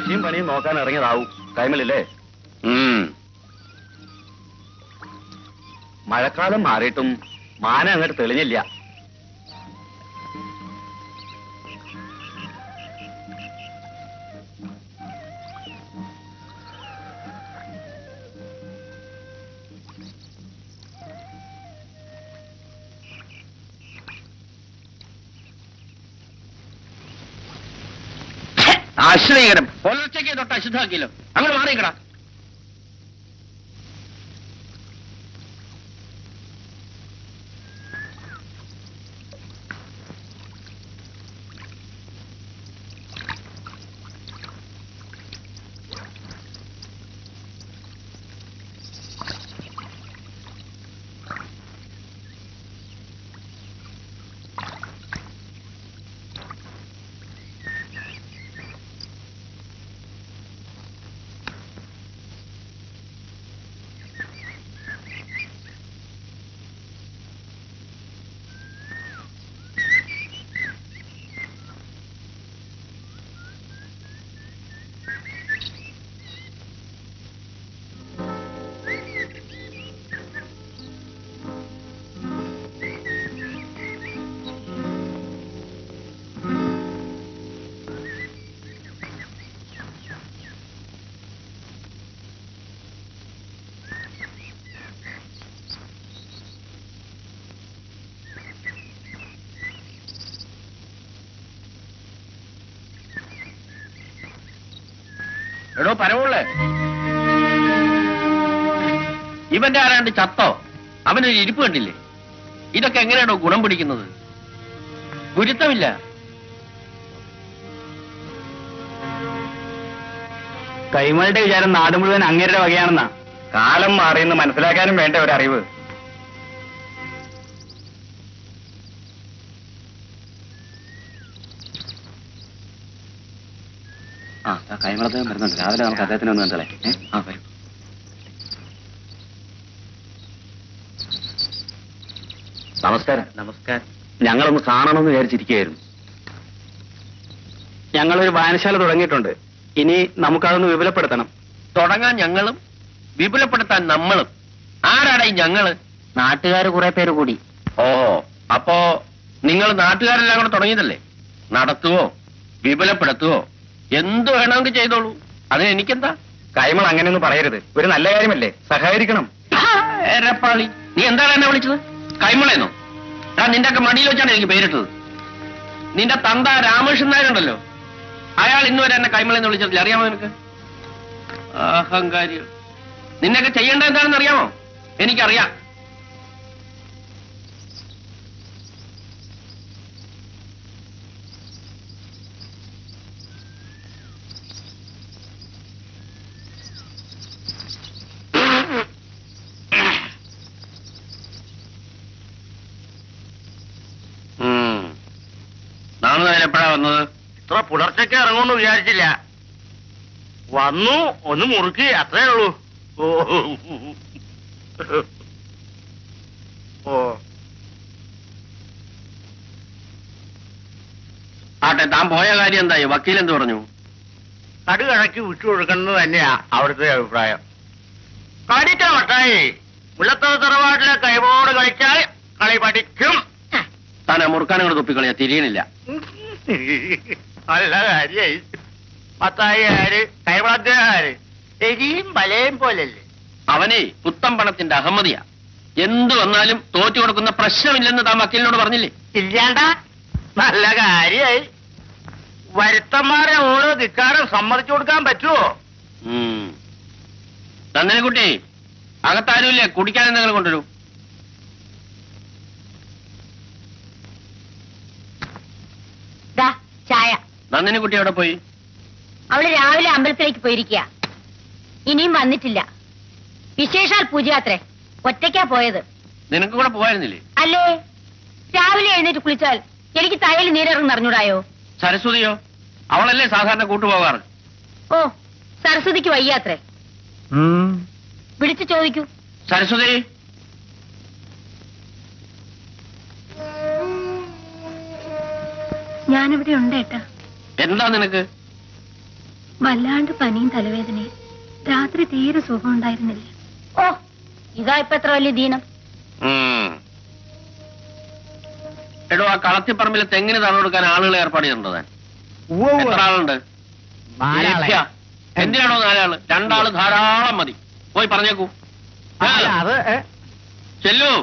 കൃഷിയും പണിയും നോക്കാൻ ഇറങ്ങിയതാവും കൈമലില്ലേ? മഴക്കാലം മാറിയിട്ടും മാന അങ്ങോട്ട് തെളിഞ്ഞില്ല. അശ്രീകരം പുലർച്ചയ്ക്ക് തൊട്ട് അശുദ്ധാക്കിയല്ലോ. അങ്ങനെ മാറിക്കടാ. എടോ പരവുള്ളേ, ഇവന്റെ ആരാണ്ട് ചത്തോ? അവനൊരു ഇരിപ്പ് കണ്ടില്ലേ? ഇതൊക്കെ എങ്ങനെയാണോ ഗുണം പിടിക്കുന്നത്? ഗുരുത്തമില്ല. കൈമളുടെ വിചാരം നാട് മുഴുവൻ അങ്ങേരുടെ വകയാണെന്നാ. കാലം മാറിയെന്ന് മനസ്സിലാക്കാനും വേണ്ട ഒരറിവ്. കൈമളത്ത് വരുന്നുണ്ട്. രാവിലെ നമുക്ക് അദ്ദേഹത്തിന് ഒന്ന് കണ്ടല്ലേ? വരും. നമസ്കാരം. നമസ്കാരം. ഞങ്ങളൊന്ന് കാണണമെന്ന് വിചാരിച്ചിരിക്കുകയായിരുന്നു. ഞങ്ങളൊരു വായനശാല തുടങ്ങിയിട്ടുണ്ട്. ഇനി നമുക്കതൊന്ന് വിപുലപ്പെടുത്തണം. തുടങ്ങാൻ ഞങ്ങളും വിപുലപ്പെടുത്താൻ നമ്മളും. ആരാടാ ഈ ഞങ്ങള്? നാട്ടുകാർ കുറെ പേര് കൂടി. ഓ, അപ്പോ നിങ്ങൾ നാട്ടുകാരെല്ലാം കൂടെ തുടങ്ങിയതല്ലേ? നടത്തുവോ വിപുലപ്പെടുത്തുവോ എന്തു വേണമെങ്കിൽ ചെയ്തോളൂ. അതിന് എനിക്കെന്താ? കൈമൾ അങ്ങനെയൊന്നും പറയരുത്. ഒരു നല്ല കാര്യമല്ലേ, സഹകരിക്കണം. ഏരപ്പാളി, നീ എന്താണ് എന്നെ വിളിച്ചത്? കൈമളെന്നോ? നിന്റെ ഒക്കെ മടിയിൽ വെച്ചാണ് എനിക്ക് പേരിട്ടത്. നിന്റെ തന്ത രാമകൃഷ്ണൻ നായരുണ്ടല്ലോ, അയാൾ ഇന്നുവരെ എന്നെ കൈമളെന്ന് വിളിച്ചതില്ല. അറിയാമോ നിനക്ക്? അഹങ്കാരികൾ. നിന്നൊക്കെ ചെയ്യേണ്ടത് എന്താണെന്ന് അറിയാമോ? എനിക്കറിയാം. എപ്പോഴാ വന്നത്? ഇത്ര പുലർച്ചയ്ക്ക് ഇറങ്ങുമെന്ന് വിചാരിച്ചില്ല. വന്നു, ഒന്ന് മുറുക്കി, അത്രേ ഉള്ളൂ. ആട്ടെ, താൻ പോയ കാര്യം എന്തായി? വക്കീൽ എന്ത് പറഞ്ഞു? കടുകടക്കി വിട്ടുകൊടുക്കുന്നത് തന്നെയാ അവിടുത്തെ അഭിപ്രായം. കടിച്ച വട്ടായി മുല്ലത്തറ തറവാട്ടിലെ കൈപോട് കളിച്ചാൽ കളി പഠിക്കും. താൻ മുറുക്കാനങ്ങൾ തുപ്പിക്കളിയാ, തിരിയണില്ല. നല്ല കാര്യായി. പത്തായി ആര്, കൈവളത്തേര് ശരിയും വലയും പോലല്ലേ. അവനെ പുത്തം പണത്തിന്റെ അഹമ്മദിയാ. എന്തു വന്നാലും തോറ്റു കൊടുക്കുന്ന പ്രശ്നമില്ലെന്ന് താൻ വക്കീലിനോട് പറഞ്ഞില്ലേ? ഇല്ലാണ്ട. നല്ല കാര്യായി. വരുത്തന്മാരെ ഓരോ ധിക്കാരം സമ്മതിച്ചു കൊടുക്കാൻ പറ്റുമോ? നന്ദിനിക്കുട്ടി, അകത്താരുമില്ലേ? കുടിക്കാൻ എന്തെങ്കിലും കൊണ്ടുവരൂ. ചായ. നന്ദിനിക്കുട്ടി എവിടെ പോയി? അവള് രാവിലെ അമ്പലത്തിലേക്ക് പോയിരിക്കുക. ഇനിയും വന്നിട്ടില്ല. വിശേഷാൽ പൂജയാത്രേ. ഒറ്റയ്ക്കാ പോയത്. നിനക്ക് കൂടെ പോവായിരുന്നില്ലേ? അല്ലേ, രാവിലെ എഴുന്നേറ്റ് കുളിച്ചാൽ എനിക്ക് തലയിൽ നീരിറങ്ങി അറിഞ്ഞൂടായോ? സരസ്വതിയോ? അവളല്ലേ സാധാരണ കൂട്ടുപോകാറ്. ഓ, സരസ്വതിക്ക് വയ്യാത്രേ. വിളിച്ചു ചോദിക്കൂ. സരസ്വതി, ഞാനിവിടെ ഉണ്ട് ഏട്ടാ. എന്താ നിനക്ക്? വല്ലാണ്ട് പനിയും തലവേദനയും. രാത്രി തീരെ സുഖം ഉണ്ടായിരുന്നില്ല. ഓ, ഇതാ ഇപ്പൊ എത്ര വലിയ ദീനം. എടോ, ആ കളത്തിപ്പറമ്പിലെ തെങ്ങിന് തറ കൊടുക്കാൻ ആളുകളെ ഏർപ്പാട് ചെയ്തിട്ടുണ്ടോ? എത്ര ആളുണ്ട്? എന്തിനാണോ 4 ആള്? 2 ആള് ധാരാളം മതി. പോയി പറഞ്ഞേക്കൂ. ചെല്ലു.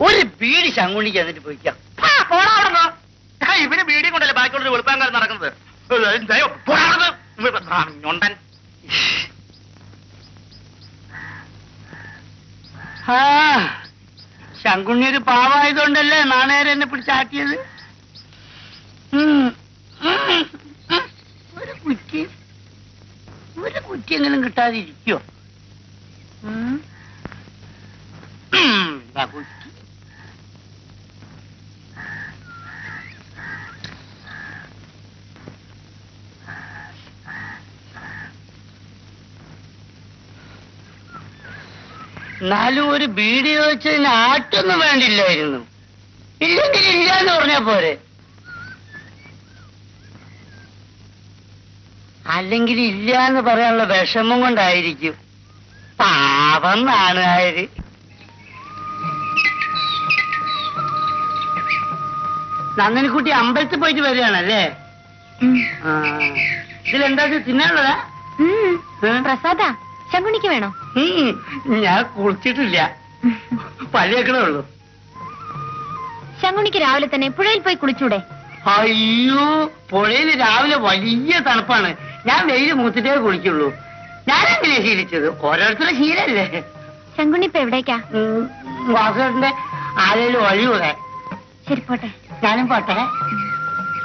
ഒരു ബീഡി ശങ്കുണിക്ക് എന്നിട്ട് പോയിക്കാം. ഇവന് ബീഡിയും കൊണ്ടല്ലേ ബാക്കിയുള്ളൊരു വെളുപ്പാങ്കാലം നടക്കുന്നത്. ഞൊണ്ടൻ. ശങ്കുണ്ണി ഒരു പാവായതുകൊണ്ടല്ലേ നാണയരെ എന്നെ പിടിച്ചാട്ടിയത്. ഒരു കുറ്റിയെങ്കിലും കിട്ടാതിരിക്കോ? കുറ്റി എന്നാലും ഒരു ബീഡി വെച്ചതിന് ആട്ടൊന്നും വേണ്ടില്ലായിരുന്നു. ഇല്ലെങ്കിൽ ഇല്ലാന്ന് പറഞ്ഞാ പോരെ. അല്ലെങ്കിൽ ഇല്ല എന്ന് പറയാനുള്ള വിഷമം കൊണ്ടായിരിക്കും. പാപം നാണുകാര്. നന്ദനിക്കുട്ടി അമ്പലത്തിൽ പോയിട്ട് വരികയാണല്ലേ? ഇതിലെന്താ തിന്നാനുള്ളതാ? പ്രസാദ, ശങ്കുണിക്ക് വേണോ? ഞാൻ കുളിച്ചിട്ടില്ല, പല്ലേക്കണേ ഉള്ളൂ. ശങ്കുണിക്ക് രാവിലെ തന്നെ പുഴയിൽ പോയി കുളിച്ചൂടെ? അയ്യോ, പുഴയിൽ രാവിലെ വലിയ തണുപ്പാണ്. ഞാൻ വെയിൽ മൂത്തിട്ടേ കുളിക്കുള്ളൂ. ഞാനങ്ങനെ ശീലിച്ചത്. ഓരോരുത്തരുടെ ശീലല്ലേ. ശങ്കുണി ഇപ്പൊ എവിടേക്കാ? വാസുദേവന്റെ ആരെങ്കിലും ഒഴിയൂടെ. ശരി, പോട്ടെ. ഞാനും പോട്ടെ.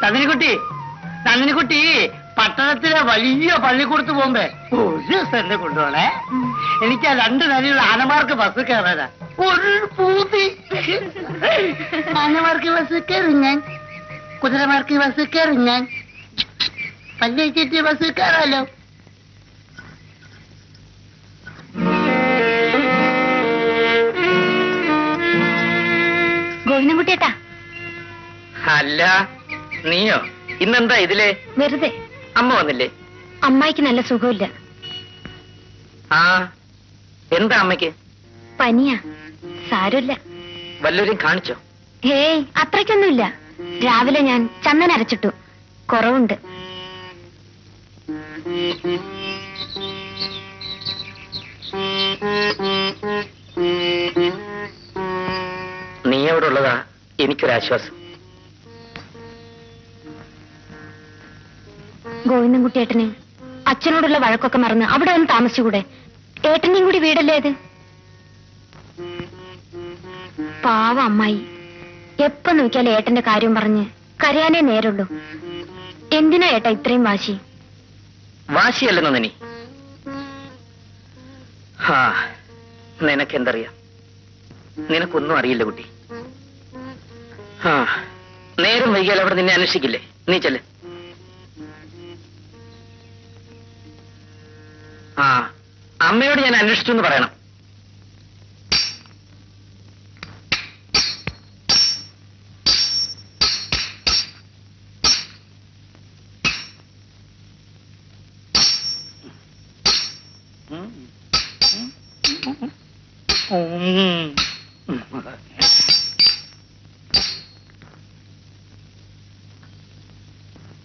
നന്ദിനിക്കുട്ടി പട്ടണത്തിലെ വലിയ പള്ളിക്കൂടത്ത് പോകുമ്പേ ഒരു ദിവസം എന്നെ കൊണ്ടുപോണേ. എനിക്ക് ആ 2 നിലയുള്ള ആനമാർക്ക് ബസ് കയറാനാ ഒരു പൂതി. ആനമാർക്ക് ബസ് കയറും ഞാൻ, കുതിരമാർക്ക് ബസ് കയറും ഞാൻ, പല്ലേച്ചിട്ട് ബസ് കയറാലോ. ഗോവിന്ദൻകുട്ടിയേട്ടാ. അല്ല, നീയോ? ഇന്നെന്താ ഇതിലെ? വെറുതെ. അമ്മ വന്നില്ലേ? അമ്മായിക്ക് നല്ല സുഖമില്ല. ആ, എന്താ അമ്മയ്ക്ക്? പനിയാ. സാരമില്ല. വല്ലവരും കാണിച്ചോ? ഹേയ്, അത്രയ്ക്കൊന്നുമില്ല. രാവിലെ ഞാൻ ചന്ദനം അരച്ചിട്ടു, കുറവുണ്ട്. നീ എവിടെ ഉള്ളതാ എനിക്കൊരാശ്വാസം. ഗോവിന്ദൻകുട്ടിയേട്ടന് അച്ഛനോടുള്ള വഴക്കൊക്കെ മറന്ന് അവിടെ വന്ന് താമസിച്ചുകൂടെ? ഏട്ടനെയും കൂടി വീടല്ലേ ഇത്? പാവ അമ്മായി എപ്പോ നോക്കിയാലും ഏട്ടന്റെ കാര്യം പറഞ്ഞ് കരയാനേ നേരുള്ളൂ. എന്തിനാ ഏട്ടാ ഇത്രയും വാശി? വാശിയല്ലെന്ന് നീ. നിനക്കെന്തറിയാം? നിനക്കൊന്നും അറിയില്ല കുട്ടി. നേരം വൈകിയാൽ അവിടെ നിന്നെ അന്വേഷിക്കില്ലേ? നീ ചെല്ല്. അമ്മയോട് ഞാൻ അന്വേഷിച്ചു എന്ന് പറയണം.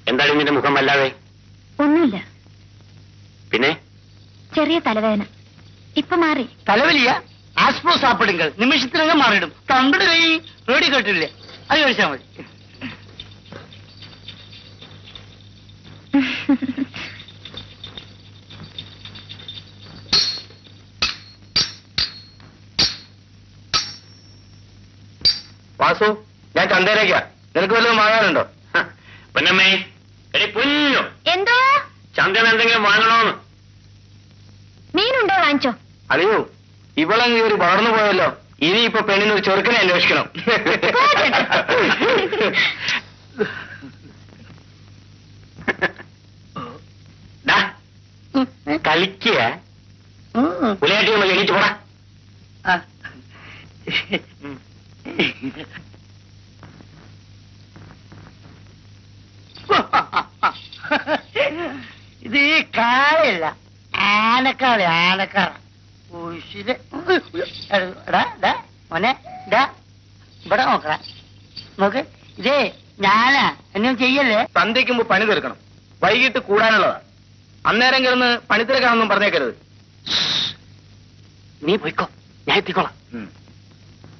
എന്താണ് നിന്റെ മുഖം വല്ലാതെ? ഒന്നുമില്ല. പിന്നെ ചെറിയ തലവേദന. ഇപ്പൊ മാറി. തലവലിയ ആസ്പോ സാപ്പിടുങ്ങൾ നിമിഷത്തിനകം മാറിയിടും. തണ്ടട് കൈ റേഡി കേട്ടില്ലേ? അത് കഴിച്ചാൽ മതി. വാസു, ഞാൻ ചന്തയിലേക്കാ. നിനക്ക് വല്ലതും വാങ്ങാനുണ്ടോ? പൊന്നമ്മേ, എടി പൊന്നു, എന്തോ ചന്തയിൽ എന്തെങ്കിലും വാങ്ങണോന്ന്. മീനുണ്ടോ വാങ്ങിച്ചോ? അറിയോ, ഇവളങ്ങ് ഒരു വളർന്നു പോയല്ലോ. ഇനി ഇപ്പൊ പെണ്ണിന് ഒരു ചെറുക്കനെ അന്വേഷിക്കണം. കളിക്കുക പുലിയാട്ടി നമ്മൾ എണീറ്റ് പോടാ. ഇത് കാളയല്ല, ആനക്കാള. ആനക്കാള മോനെ ഇവിടെ നോക്കട. നോക്ക്, ഇതേ ഞാനാ, എന്നും ചെയ്യല്ലേ. സന്ധ്യയ്ക്ക് മുമ്പ് പണി തീർക്കണം. വൈകിട്ട് കൂടാനുള്ളതാ. അന്നേരം കിടന്ന് പണിത്തിരക്കാണെന്നും പറഞ്ഞേക്കരുത്. നീ പോയിക്കോ, ഞാൻ എത്തിക്കോളാം.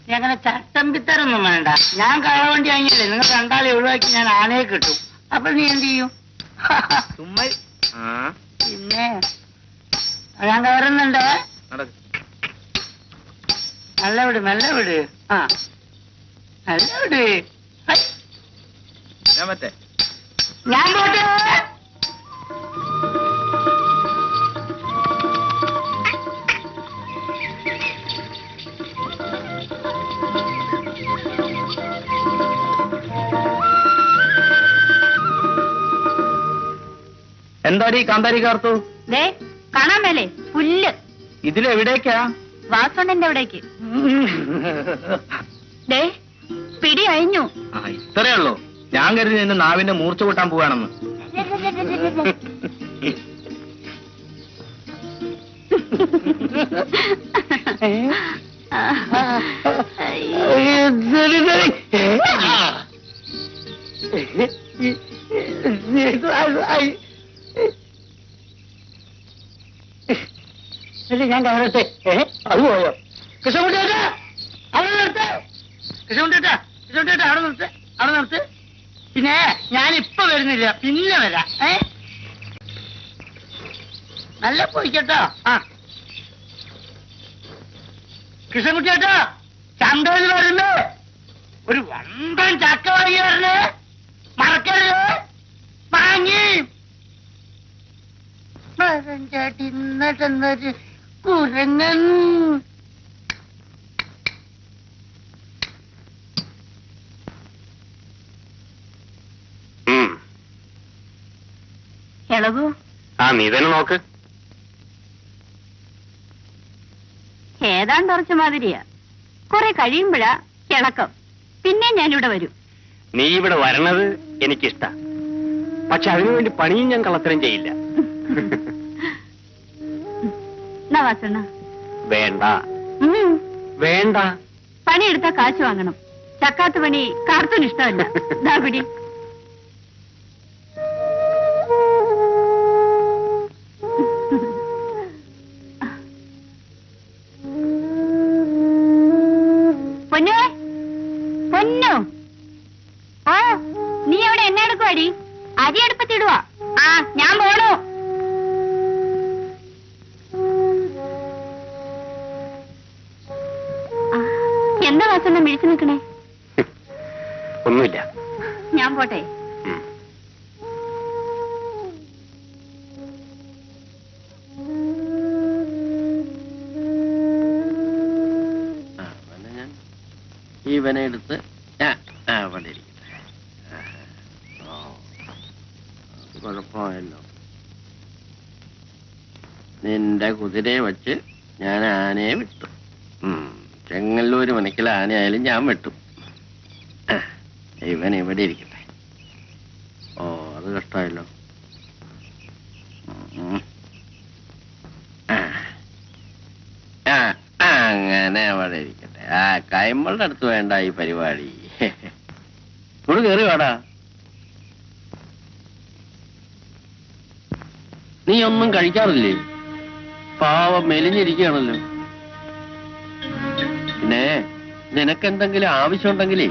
നീ അങ്ങനെ ചട്ടമ്പിത്തരൊന്നും വേണ്ട. ഞാൻ കളവണ്ടി വാങ്ങിയല്ലേ, നിങ്ങൾ രണ്ടാളെ ഒഴിവാക്കി ഞാൻ ആനയെ കിട്ടും. അപ്പൊ നീ എന്ത് ചെയ്യും? പിന്നെ ഞാൻ കയറുന്നുണ്ട്. നല്ല വിട്, നല്ല വിട്. ആ, നല്ല വിട്. ഞാൻ പോട്ടെ. എന്താടി കാന്താരി കാർത്തു? ദേ കാണാൻ മേലേ പുല്ല്. ഇതിലെവിടേക്കാ? വാസോണ്ടന്റെ അവിടേക്ക്. ദേ പിടി അഴിഞ്ഞു. ഇത്രേ ഉള്ളൂ. ഞാൻ കരുതി നിന്റെ നാവിന്റെ മൂർച്ച കൂട്ടാൻ പോവാണെന്ന്. ഞാൻ കയറട്ടെ. അത് പോയോ? കൃഷ്ണകുട്ടിയേട്ടാ, അവിടെ നിർത്ത്. കൃഷ്ണകുട്ടിയേട്ടാ, കൃഷ്ണകുട്ടിയേട്ടാ, അവിടെ നിർത്ത്, അവിടെ നിർത്ത്. പിന്നെ ഞാനിപ്പൊ വരുന്നില്ല, പിന്നെ വരാം. നല്ല പോയിക്കട്ടോ. ആ കൃഷ്ണകുട്ടിയേട്ടാ, ചന്തയിൽ വരുന്നേ ഒരു വമ്പൻ ചക്ക വാങ്ങി വരണേ, മറക്കരുത്. വാങ്ങി ചേട്ടി ഇന്നിട്ടെന്നൊരു കുരങ്ങൻ. ഇളകൂ, നീ തന്നെ നോക്ക്. ഏതാണ്ട് ഉറച്ച മാതിരിയാ. കുറെ കഴിയുമ്പോഴാ ഇളക്കം. പിന്നെ ഞാനിവിടെ വരും. നീ ഇവിടെ വരണത് എനിക്കിഷ്ട. പക്ഷെ അതിനുവേണ്ടി പണിയും ഞാൻ കള്ളത്തരം ചെയ്യില്ല. വാസണ്ണ വേണ്ട, വേണ്ട. പണിയെടുത്താ കാശ് വാങ്ങണം. ചക്കാത്ത പണി കാർത്തൂന് ഇഷ്ടമല്ല. ദാ പിടി. പൊന്നു, പൊന്നു. ആ, നീ അവിടെ എന്നെ എടുക്കുവാടി? അരി അടുപ്പത്തിടുവാ. ആ, ഞാൻ പോണു. എന്താ വാസണ്ണ മിഴിച്ചു നിൽക്കണേ? ഒന്നുമില്ല. ഞാൻ പോട്ടെ. ഇവനെ എടുത്ത് അവിടെ ഇരിക്കട്ടെ. കുഴപ്പമായല്ലോ. നിന്റെ കുതിരയെ വെച്ച് ഞാൻ ആനയെ വിട്ടു. ചെങ്ങല്ലൂര് മനക്കിൽ ആനയായാലും ഞാൻ വെട്ടും. ഇവൻ ഇവിടെ ഇരിക്കട്ടെ. ഓ, അത് കഷ്ടമായല്ലോ. അങ്ങനെ അവിടെ ഇരിക്കട്ടെ. കൈമളുടെ അടുത്ത് വേണ്ട ഈ പരിപാടി. ഇവിടെ കയറി വാടാ. നീ ഒന്നും കഴിക്കാറില്ലേ? പാവം മെലിഞ്ഞിരിക്കുകയാണല്ലോ. പിന്നെ നിനക്കെന്തെങ്കിലും ആവശ്യമുണ്ടെങ്കിലേ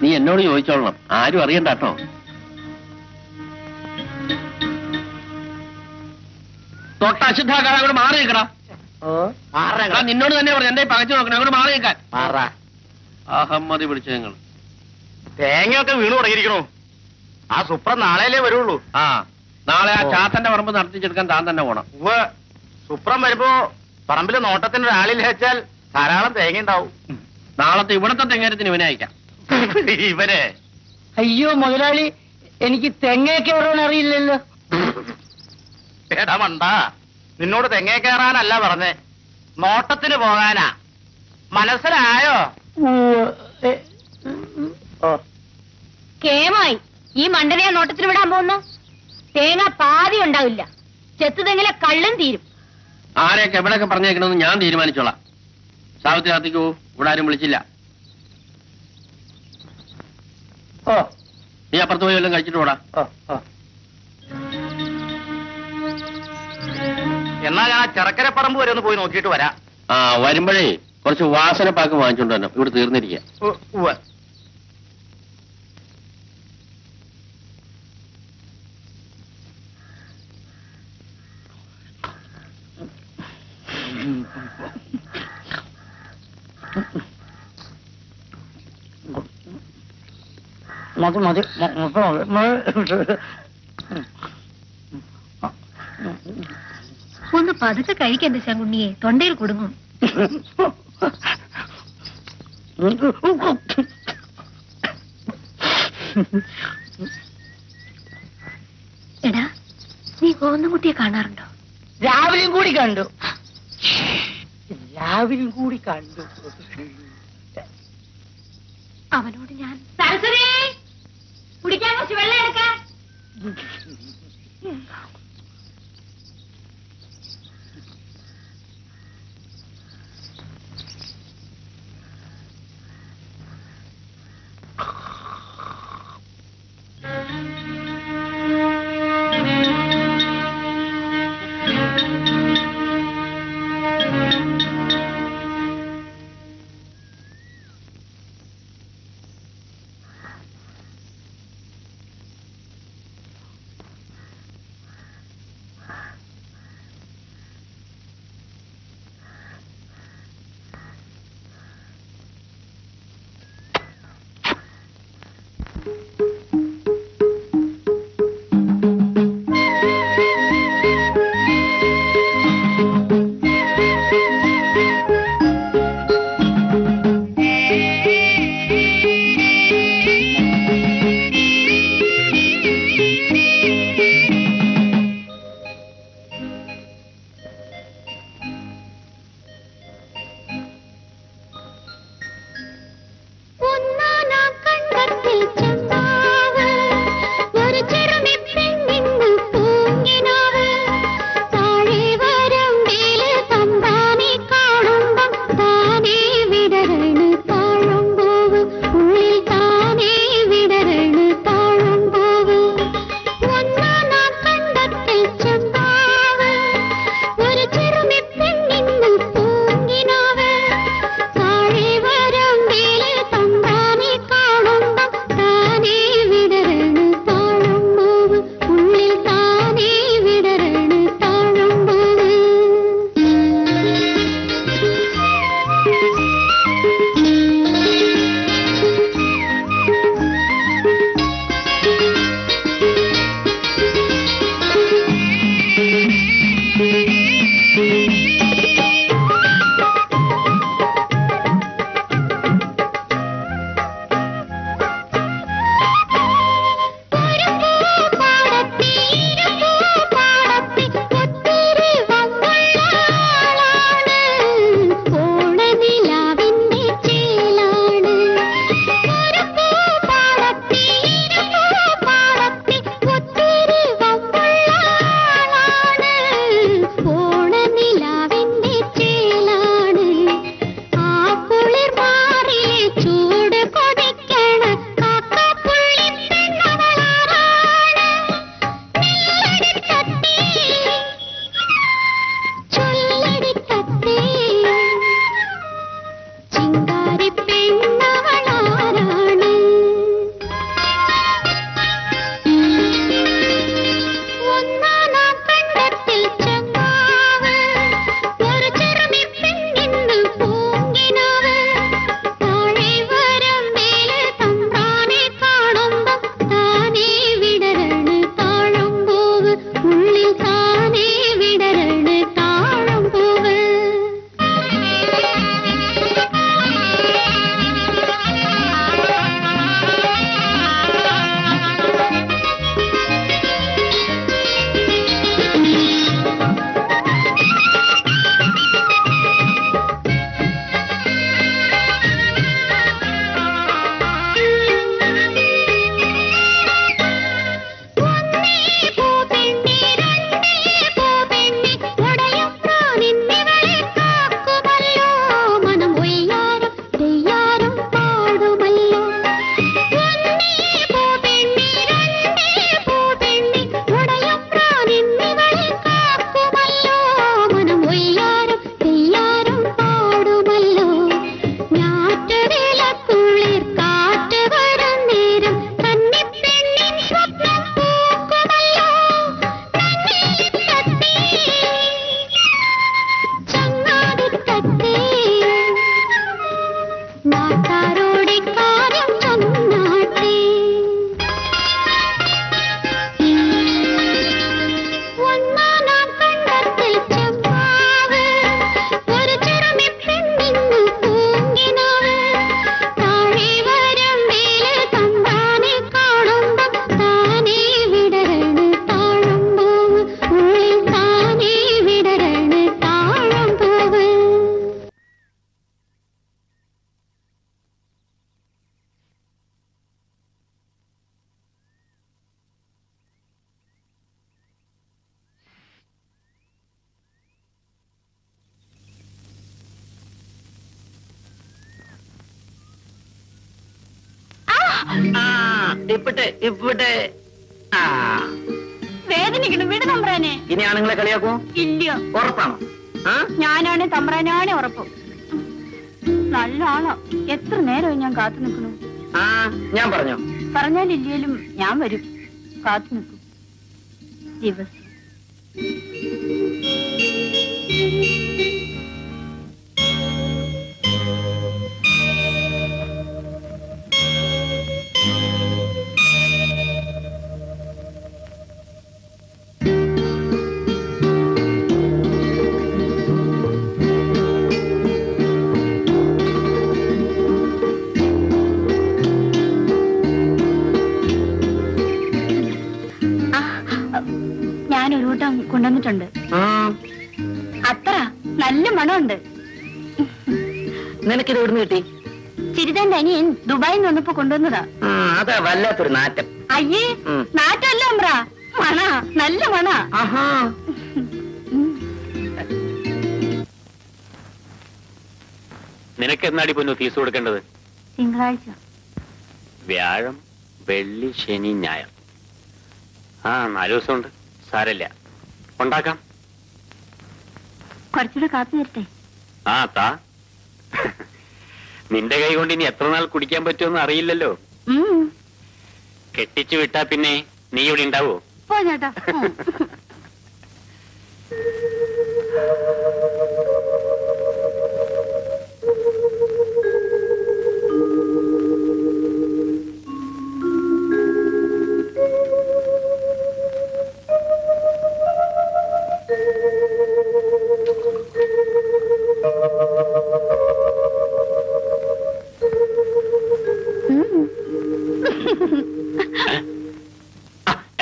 നീ എന്നോട് ചോദിച്ചോളണം. ആരും അറിയണ്ട കേട്ടോ. തൊട്ട അശുദ്ധാകാരം അങ്ങോട്ട് മാറി നിൽക്കടാ. നിന്നോട് തന്നെ പറഞ്ഞു എന്റെ പകച്ചു നോക്കണം. അങ്ങോട്ട് മാറി നിൽക്കാൻ. അഹമ്മതി പിടിച്ച നിങ്ങൾ. തേങ്ങയൊക്കെ വീണു തുടങ്ങിയിരിക്കണു. ആ സുപ്ര നാളെയല്ലേ വരുള്ളൂ. ആ നാളെ ആ ചാത്തന്റെ പറമ്പ് നടത്തിച്ചെടുക്കാൻ താൻ തന്നെ പോണം. ഉവ്വ്, സുപ്രം വരുമ്പോ പറമ്പില് നോട്ടത്തിന് ഒരാളിൽ വെച്ചാൽ ധാരാളം തേങ്ങ ഉണ്ടാവും. നാളത്തെ ഇവിടത്തെ തെങ്ങേരത്തിന് ഇവനെ അയക്കാം. ഇവരെ അയ്യോ മുതലാളി, എനിക്ക് തെങ്ങേ കയറാൻ അറിയില്ലല്ലോ. എടാ മണ്ട, നിന്നോട് തെങ്ങേ കയറാനല്ല പറഞ്ഞേ, നോട്ടത്തിന് പോകാനാ. മനസ്സിലായോ? കേമായി ഈ മണ്ടനെ നോട്ടത്തിന് വിടാൻ പോകുന്നു. തേങ്ങ പാതി ഉണ്ടാവില്ല. ചെത്തു തെങ്ങിലെ കള്ളും തീരും. ആരെയൊക്കെ എവിടെയൊക്കെ പറഞ്ഞേക്കണമെന്ന് ഞാൻ തീരുമാനിച്ചോളാം. സാവിത്രി കാത്തിക്കൂ, ഇവിടെ ആരും വിളിച്ചില്ല. ഓ നീ അപ്പുറത്ത് പോയി വല്ലതും കഴിച്ചിട്ട് പോടാ. ഓ ഓ എന്നാ ഞാൻ ചെറക്കരപ്പറമ്പ് വരെ ഒന്ന് പോയി നോക്കിയിട്ട് വരാം. ആ വരുമ്പോഴേ കുറച്ച് വാസനപ്പാക്ക് വാങ്ങിച്ചോണ്ട് തന്നെ, ഇവിടെ തീർന്നിരിക്കുക. ഉവ്വ്. മതി മതി ഒന്ന് പതുക്കെ കഴിക്കാൻ ശങ്കുണ്ണിയെ, തൊണ്ടയിൽ കുടുങ്ങും. എടാ, നീ ഗോവിന്ദൻകുട്ടിയെ കാണാറുണ്ടോ? രാവിലെയും കൂടി കണ്ടു. അവനോട് ഞാൻ കുടിക്കാൻ കുറച്ച് വെള്ളം എടുക്കാൻ. ഇപ്പിട്ട് ആ വേദനിക്കണം വിട് തമ്പ്രാനെ. ഇനി ആണുങ്ങളെ കളിയാക്കൂ? ഇല്ല. ഉറപ്പാണോ? ഞാനാണ് തമ്പ്രാനാണ് ഉറപ്പ്. നല്ല ആളാ. എത്ര നേരമായി ഞാൻ കാത്തു നിൽക്കണു. ആ ഞാൻ പറഞ്ഞോ? പറഞ്ഞാലില്ലേലും ഞാൻ വരും. കാത്തു നിൽക്കും ദിവസം. ഞാനൊരു കൂട്ടം കൊണ്ടുവന്നിട്ടുണ്ട്. അത്ര നല്ല മണമുണ്ട്. നിനക്കിത് എവിടുന്ന് കിട്ടി? ചിരിതന്റെ അനിയൻ ദുബായിൽ നിന്ന് വന്നപ്പോ കൊണ്ടുവന്നതാ. അതാ വല്ലാത്തൊരു നാറ്റം. അയ്യേ നാറ്റല്ല അമ്ര, മണ, നല്ല മണ. നിനക്ക് എന്നാടി പൊന്നു ഫീസ് കൊടുക്കേണ്ടത്? തിങ്കളാഴ്ച. വ്യാഴം, വെള്ളി, ശനി, ഞായർ. 4 ദിവസമുണ്ട്. സാരല്ല, ഉണ്ടാക്കാം. കുറച്ചുകൂടെ കാപ്പി തരട്ടെ? താ. നിന്റെ കൈ കൊണ്ട് ഇനി എത്ര നാൾ കുടിക്കാൻ പറ്റുമെന്ന് അറിയില്ലല്ലോ. കെട്ടിച്ചു വിട്ടാ പിന്നെ നീ ഇവിടെ ഉണ്ടാവോ? പോ ചേട്ടാ.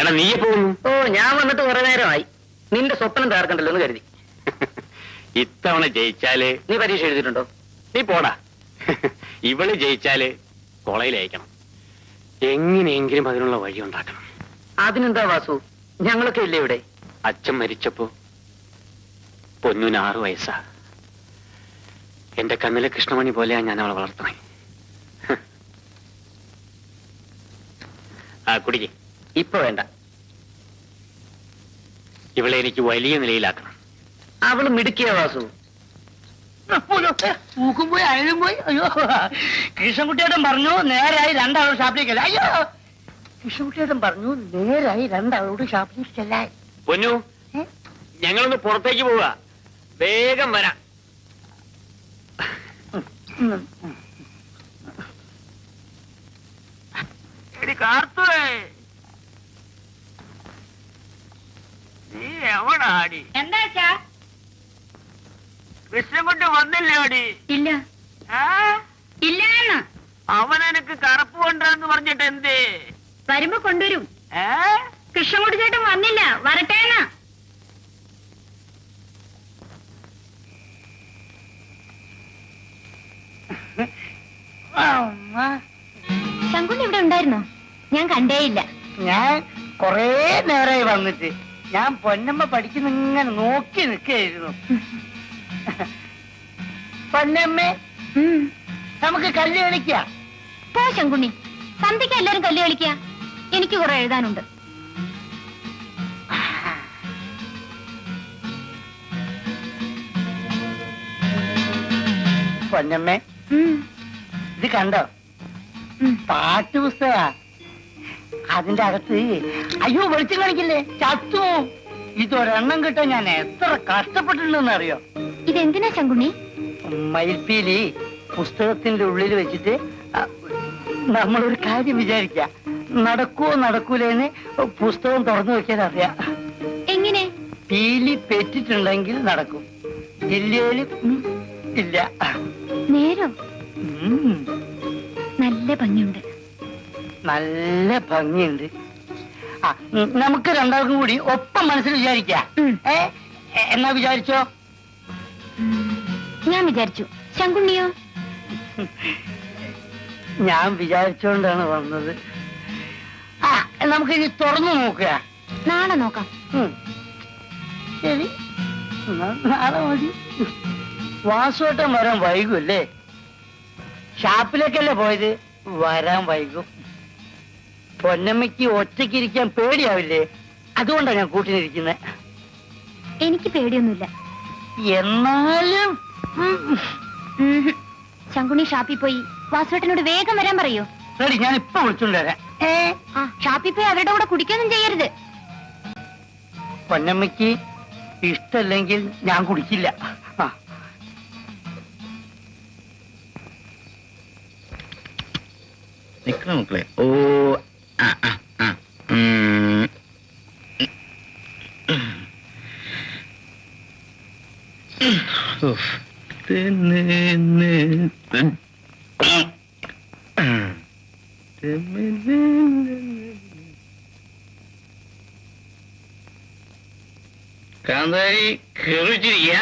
എടാ നീ പോകുന്നു? ഞാൻ വന്നിട്ട് കുറെ നേരമായി. നിന്റെ സ്വപ്നം തകർക്കണ്ടല്ലോ എന്ന് കരുതി. ഇത്തവണ ജയിച്ചാല് നീ പരീക്ഷ എഴുതിയിട്ടുണ്ടോ? നീ പോടാ. ഇവള് ജയിച്ചാല് കോളേജിൽ അയക്കണം. എങ്ങനെയെങ്കിലും അതിനുള്ള വഴി ഉണ്ടാക്കണം. അതിനെന്താ വാസു, ഞങ്ങളൊക്കെ ഇല്ലേ ഇവിടെ? അച്ഛൻ മരിച്ചപ്പോ പൊന്നൂന് 6 വയസ്സാ. എന്റെ കണ്ണിലെ കൃഷ്ണമണി പോലെയാ ഞാൻ അവളെ വളർത്തണേ. കുടിക്ക്. ഇപ്പൊ വേണ്ട. ഇവളെ എനിക്ക് വലിയ നിലയിലാക്കണം. അവള് മിടുക്കിയ വാസു. പൂക്കും പോയി അയലും പോയി. അയ്യോ, കൃഷ്ണൻകുട്ടിയേട്ടൻ പറഞ്ഞു നേരായി 2 ആളോട് ഷാപ്പിലേക്കല്ല. അയ്യോ, കൃഷ്ണൻകുട്ടിയേട്ടൻ പറഞ്ഞു നേരായി 2 ആളോട് ഷാപ്പിലേക്കല്ല. പൊന്നു, ഞങ്ങളൊന്ന് പുറത്തേക്ക് പോവുക. വേഗം വരാം. നീ എവിടാടി? എന്താ കൃഷ്ണൻകുട്ടി വന്നില്ലേ അടി? ഇല്ല. ഇല്ല. അവൻ എനിക്ക് കറുപ്പ് കൊണ്ടാന്ന് പറഞ്ഞിട്ട് എന്തേ? വരുമ്പോ കൊണ്ടുവരും. കൃഷ്ണൻകുട്ടി ചേട്ടൻ വന്നില്ല, വരട്ടേന്നാ. ശങ്കുണ്ണി ഇവിടെ ഉണ്ടായിരുന്നോ? ഞാൻ കണ്ടേയില്ല. ഞാൻ കൊറേ നേരമായി വന്നിട്ട്. ഞാൻ പൊന്നമ്മ പഠിക്കുന്ന ഇങ്ങനെ നോക്കി നിൽക്കായിരുന്നു. പൊന്നമ്മേ, നമുക്ക് കല്ല് കളിക്കാം. പോ ശങ്കുണ്ണി, സന്ധ്യക്ക് എല്ലാരും കല്ല് കളിക്കുക. എനിക്ക് കുറെ എഴുതാനുണ്ട്. പൊന്നമ്മേ, ഇത് കണ്ടോ? പാട്ടുപുസ്തക. അതിന്റെ അകത്ത് അയ്യോ വെളിച്ചം കാണിക്കില്ലേ, ചത്തു. ഇതൊരെണ്ണം കിട്ടാൻ ഞാൻ എത്ര കഷ്ടപ്പെട്ടിട്ടുണ്ടെന്ന് അറിയോ? ഇതെന്തിനാ ശങ്കുണ്ണി? മയിൽപ്പീലി പുസ്തകത്തിന്റെ ഉള്ളിൽ വെച്ചിട്ട് നമ്മളൊരു കാര്യം വിചാരിക്ക, നടക്കുവോ നടക്കൂലെന്ന് പുസ്തകം തുറന്നു വെക്കാൻ അറിയാം. എങ്ങനെ? പീലി പെറ്റിട്ടുണ്ടെങ്കിൽ നടക്കും, ഇല്ലേലും ഇല്ല. നേരോ? നല്ല ഭംഗിയുണ്ട്. നല്ല ഭംഗിയുണ്ട്. നമുക്ക് 2 ആൾക്കും കൂടി ഒപ്പം മനസ്സിൽ വിചാരിക്കാം. എന്നാ വിചാരിച്ചോ? ഞാൻ വിചാരിച്ചു. ശങ്കുണ്ണിയോ? ഞാൻ വിചാരിച്ചോണ്ടാണ് വന്നത്. നമുക്കിനി തുറന്നു നോക്കുക. നാളെ നോക്കാം. ശരി, നാളെ മതി. വാസുവേട്ടൻ വരാൻ വൈകുമല്ലേ? ഷാപ്പിലേക്കല്ലേ പോയത്? വരാൻ വൈകും. പൊന്നമ്മയ്ക്ക് ഒറ്റയ്ക്കിരിക്കാൻ പേടിയാവില്ലേ? അതുകൊണ്ടാണ് ഞാൻ കൂട്ടിനിരിക്കുന്നത്. എനിക്ക് പേടിയൊന്നുമില്ല. എന്നാലും ശങ്കുണി ഷാപ്പിൽ പോയി വാസുവേട്ടനോട് വേഗം വരാൻ പറയൂ. റെഡി, ഞാൻ ഇപ്പൊ വിളിച്ചോണ്ട് വരാം. ഷാപ്പിൽ പോയി അവരുടെ കൂടെ കുടിക്കൊന്നും ചെയ്യരുത്. പൊന്നമ്മയ്ക്ക് ഇഷ്ടല്ലെങ്കിൽ ഞാൻ കുടിക്കില്ല. നിക്കണ മക്കളെ. ഓ കാന്താരി കേറിച്ചിരിക്ക.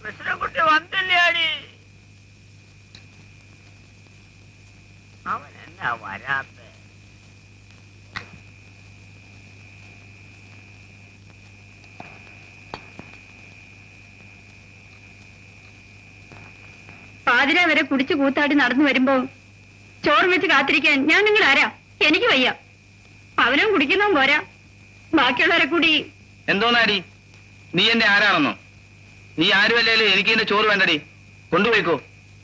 കൃഷ്ണൻകുട്ടി വന്നില്ലാടി. അവൻ എന്നാ വരാത്ത? പാതിര വരെ കുടിച്ചു കൂത്താടി നടന്നു വരുമ്പോ ചോറ് വെച്ച് കാത്തിരിക്കാൻ ഞാൻ നിങ്ങൾ ആരാ? എനിക്ക് വയ്യ. അവനും കുടിക്കുന്നതും പോരാ, ബാക്കിയുള്ളവരെ കൂടി. എന്തോന്നാടി നീ എന്റെ ആരാണെന്നോ? നീ ആരുമല്ലേലും എനിക്ക് എന്റെ ചോറ് വേണ്ടടി, കൊണ്ടുപോയിക്കോ.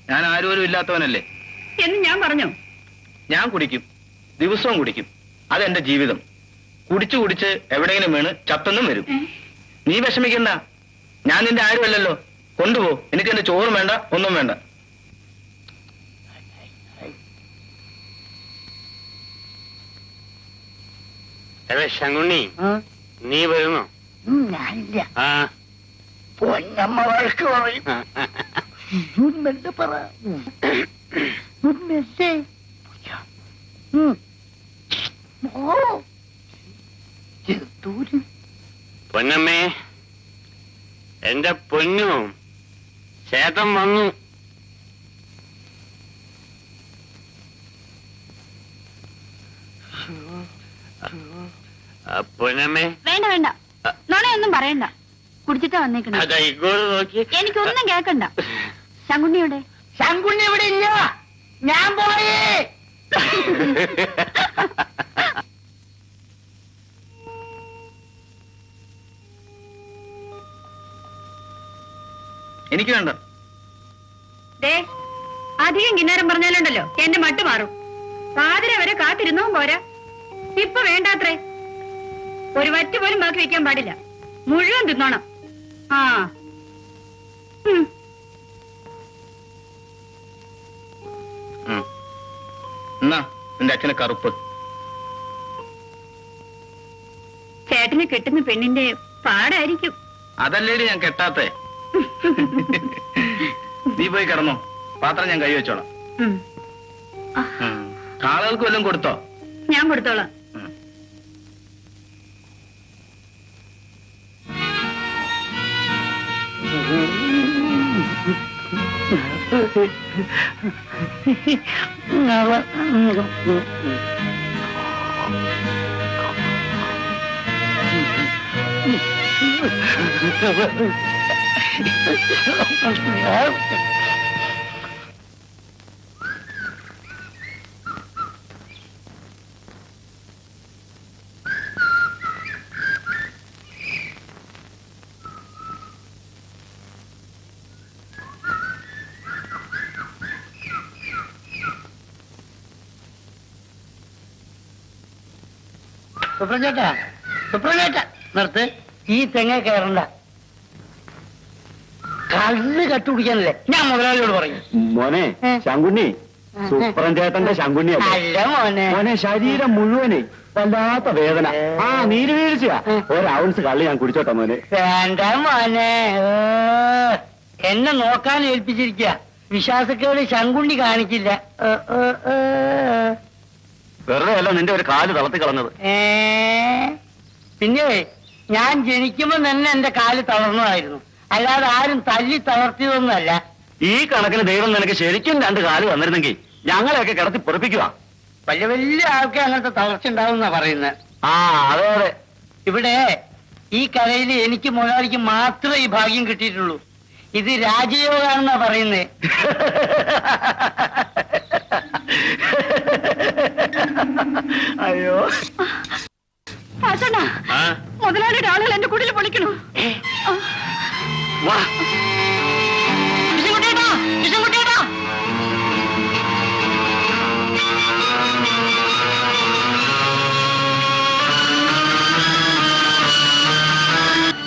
ഞാൻ ആരും ഇല്ലാത്തവനല്ലേ എന്ന് ഞാൻ പറഞ്ഞു. ഞാൻ കുടിക്കും, ദിവസവും കുടിക്കും. അതെന്റെ ജീവിതം. കുടിച്ചു കുടിച്ച് എവിടെയെങ്കിലും വീണ് ചത്തൊന്നും വരും. നീ വിഷമിക്കണ്ട, ഞാൻ നിന്റെ ആരുമല്ലല്ലോ. കൊണ്ടുപോ, എനിക്ക് എന്റെ ചോറും വേണ്ട, ഒന്നും വേണ്ട. ശങ്കുണ്ണി, നീ വരുന്നോ? ഞാനില്ല. ആ, പൊന്നമ്മ വഴക്ക് പറയും. മെല്ലെ പറ. മെല്ലെ. പൊന്നമ്മേ, എന്റെ പൊന്നു ചേട്ടൻ വന്നു. പൊന്നമ്മേ. വേണ്ട വേണ്ട, നോണയൊന്നും പറയണ്ട. കുടിച്ചിട്ടാ വന്നേക്കണം. അതാ ഇങ്ങോട്ട് നോക്കി. എനിക്കൊന്നും കേക്കണ്ട. ശങ്കുണ്ണിയുടെ ശങ്കുണ്ണി ഇവിടെ ഇല്ല, ഞാൻ പോയി. എനിക്ക് വേണ്ട. ദേ, അധികം കിന്നാരം പറഞ്ഞാലുണ്ടല്ലോ എന്റെ മട്ട് മാറും. പാതിര വരെ കാത്തിരുന്നവും പോരാ, ഇപ്പൊ വേണ്ടാത്രേ. ഒരു വറ്റ് പോലും ബാക്കി വെക്കാൻ പാടില്ല, മുഴുവൻ തിന്നോണം. ആ എന്നാ എന്റെ അച്ഛനെ കറുപ്പ്. ചേട്ടന് കിട്ടുന്ന പെണ്ണിന്റെ പാടായിരിക്കും. അതല്ലേടി ഞാൻ കെട്ടാത്തെ. നീ പോയി കിടന്നോ, പാത്രം ഞാൻ കൈ വെച്ചോളാം. ആളുകൾക്ക് വല്ലതും കൊടുത്തോ? ഞാൻ കൊടുത്തോളാം. സുപ്രചേട്ടാ, സുപ്രചേട്ടാ, നിർത്ത്. ഈ തെങ്ങ കയറണ്ട. കല്ല് കട്ടുപിടിക്കാനല്ലേ ഞാൻ മുതലാളിയോട് പറയും. മോനെ ശങ്കുണ്ണി, സുപ്രൻ ചേട്ടന്റെ ശങ്കുണ്ണി അല്ല മോനെ. മോനെ, ശരീരം മുഴുവനെ വല്ലാത്ത വേദന. ആ, നീര് വീഴ്ചയാ. ഒരൗൺസ് കള്ളി ഞാൻ കുടിച്ചോട്ടെ മോനെ. വേണ്ട മോനെ, എന്നെ നോക്കാൻ ഏൽപ്പിച്ചിരിക്കുക. വിശ്വാസക്കേട് ശങ്കുണ്ണി കാണിക്കില്ല. വെറുതെ അല്ല നിന്റെ ഒരു കാല് തളർത്തി കളഞ്ഞത്. പിന്നെ ഞാൻ ജനിക്കുമ്പോ തന്നെ എന്റെ കാല് തളർന്നതായിരുന്നു, അല്ലാതെ ആരും തല്ലി തളർത്തിയതൊന്നുമല്ല. ഈ കണക്കിന് ദൈവം നിനക്ക് ശരിക്കും രണ്ട് കാല് വന്നിരുന്നെങ്കിൽ ഞങ്ങളെയൊക്കെ കിടത്തി പൊറപ്പിക്കുക. വലിയ വലിയ ആൾക്ക് അങ്ങനത്തെ തളർച്ച ഉണ്ടാവും എന്നാ പറയുന്നത്. ആ, അതെ അതെ. ഇവിടെ ഈ കലയിൽ എനിക്ക് മുതലാളിക്ക് മാത്രമേ ഈ ഭാഗ്യം കിട്ടിയിട്ടുള്ളൂ. ഇത് രാജയോഗാണെന്നാ പറയുന്നേ. അയ്യോ മുതലാളിയുടെ ആളുകൾ എന്റെ കുടിൽ പൊളിക്കണു. വാ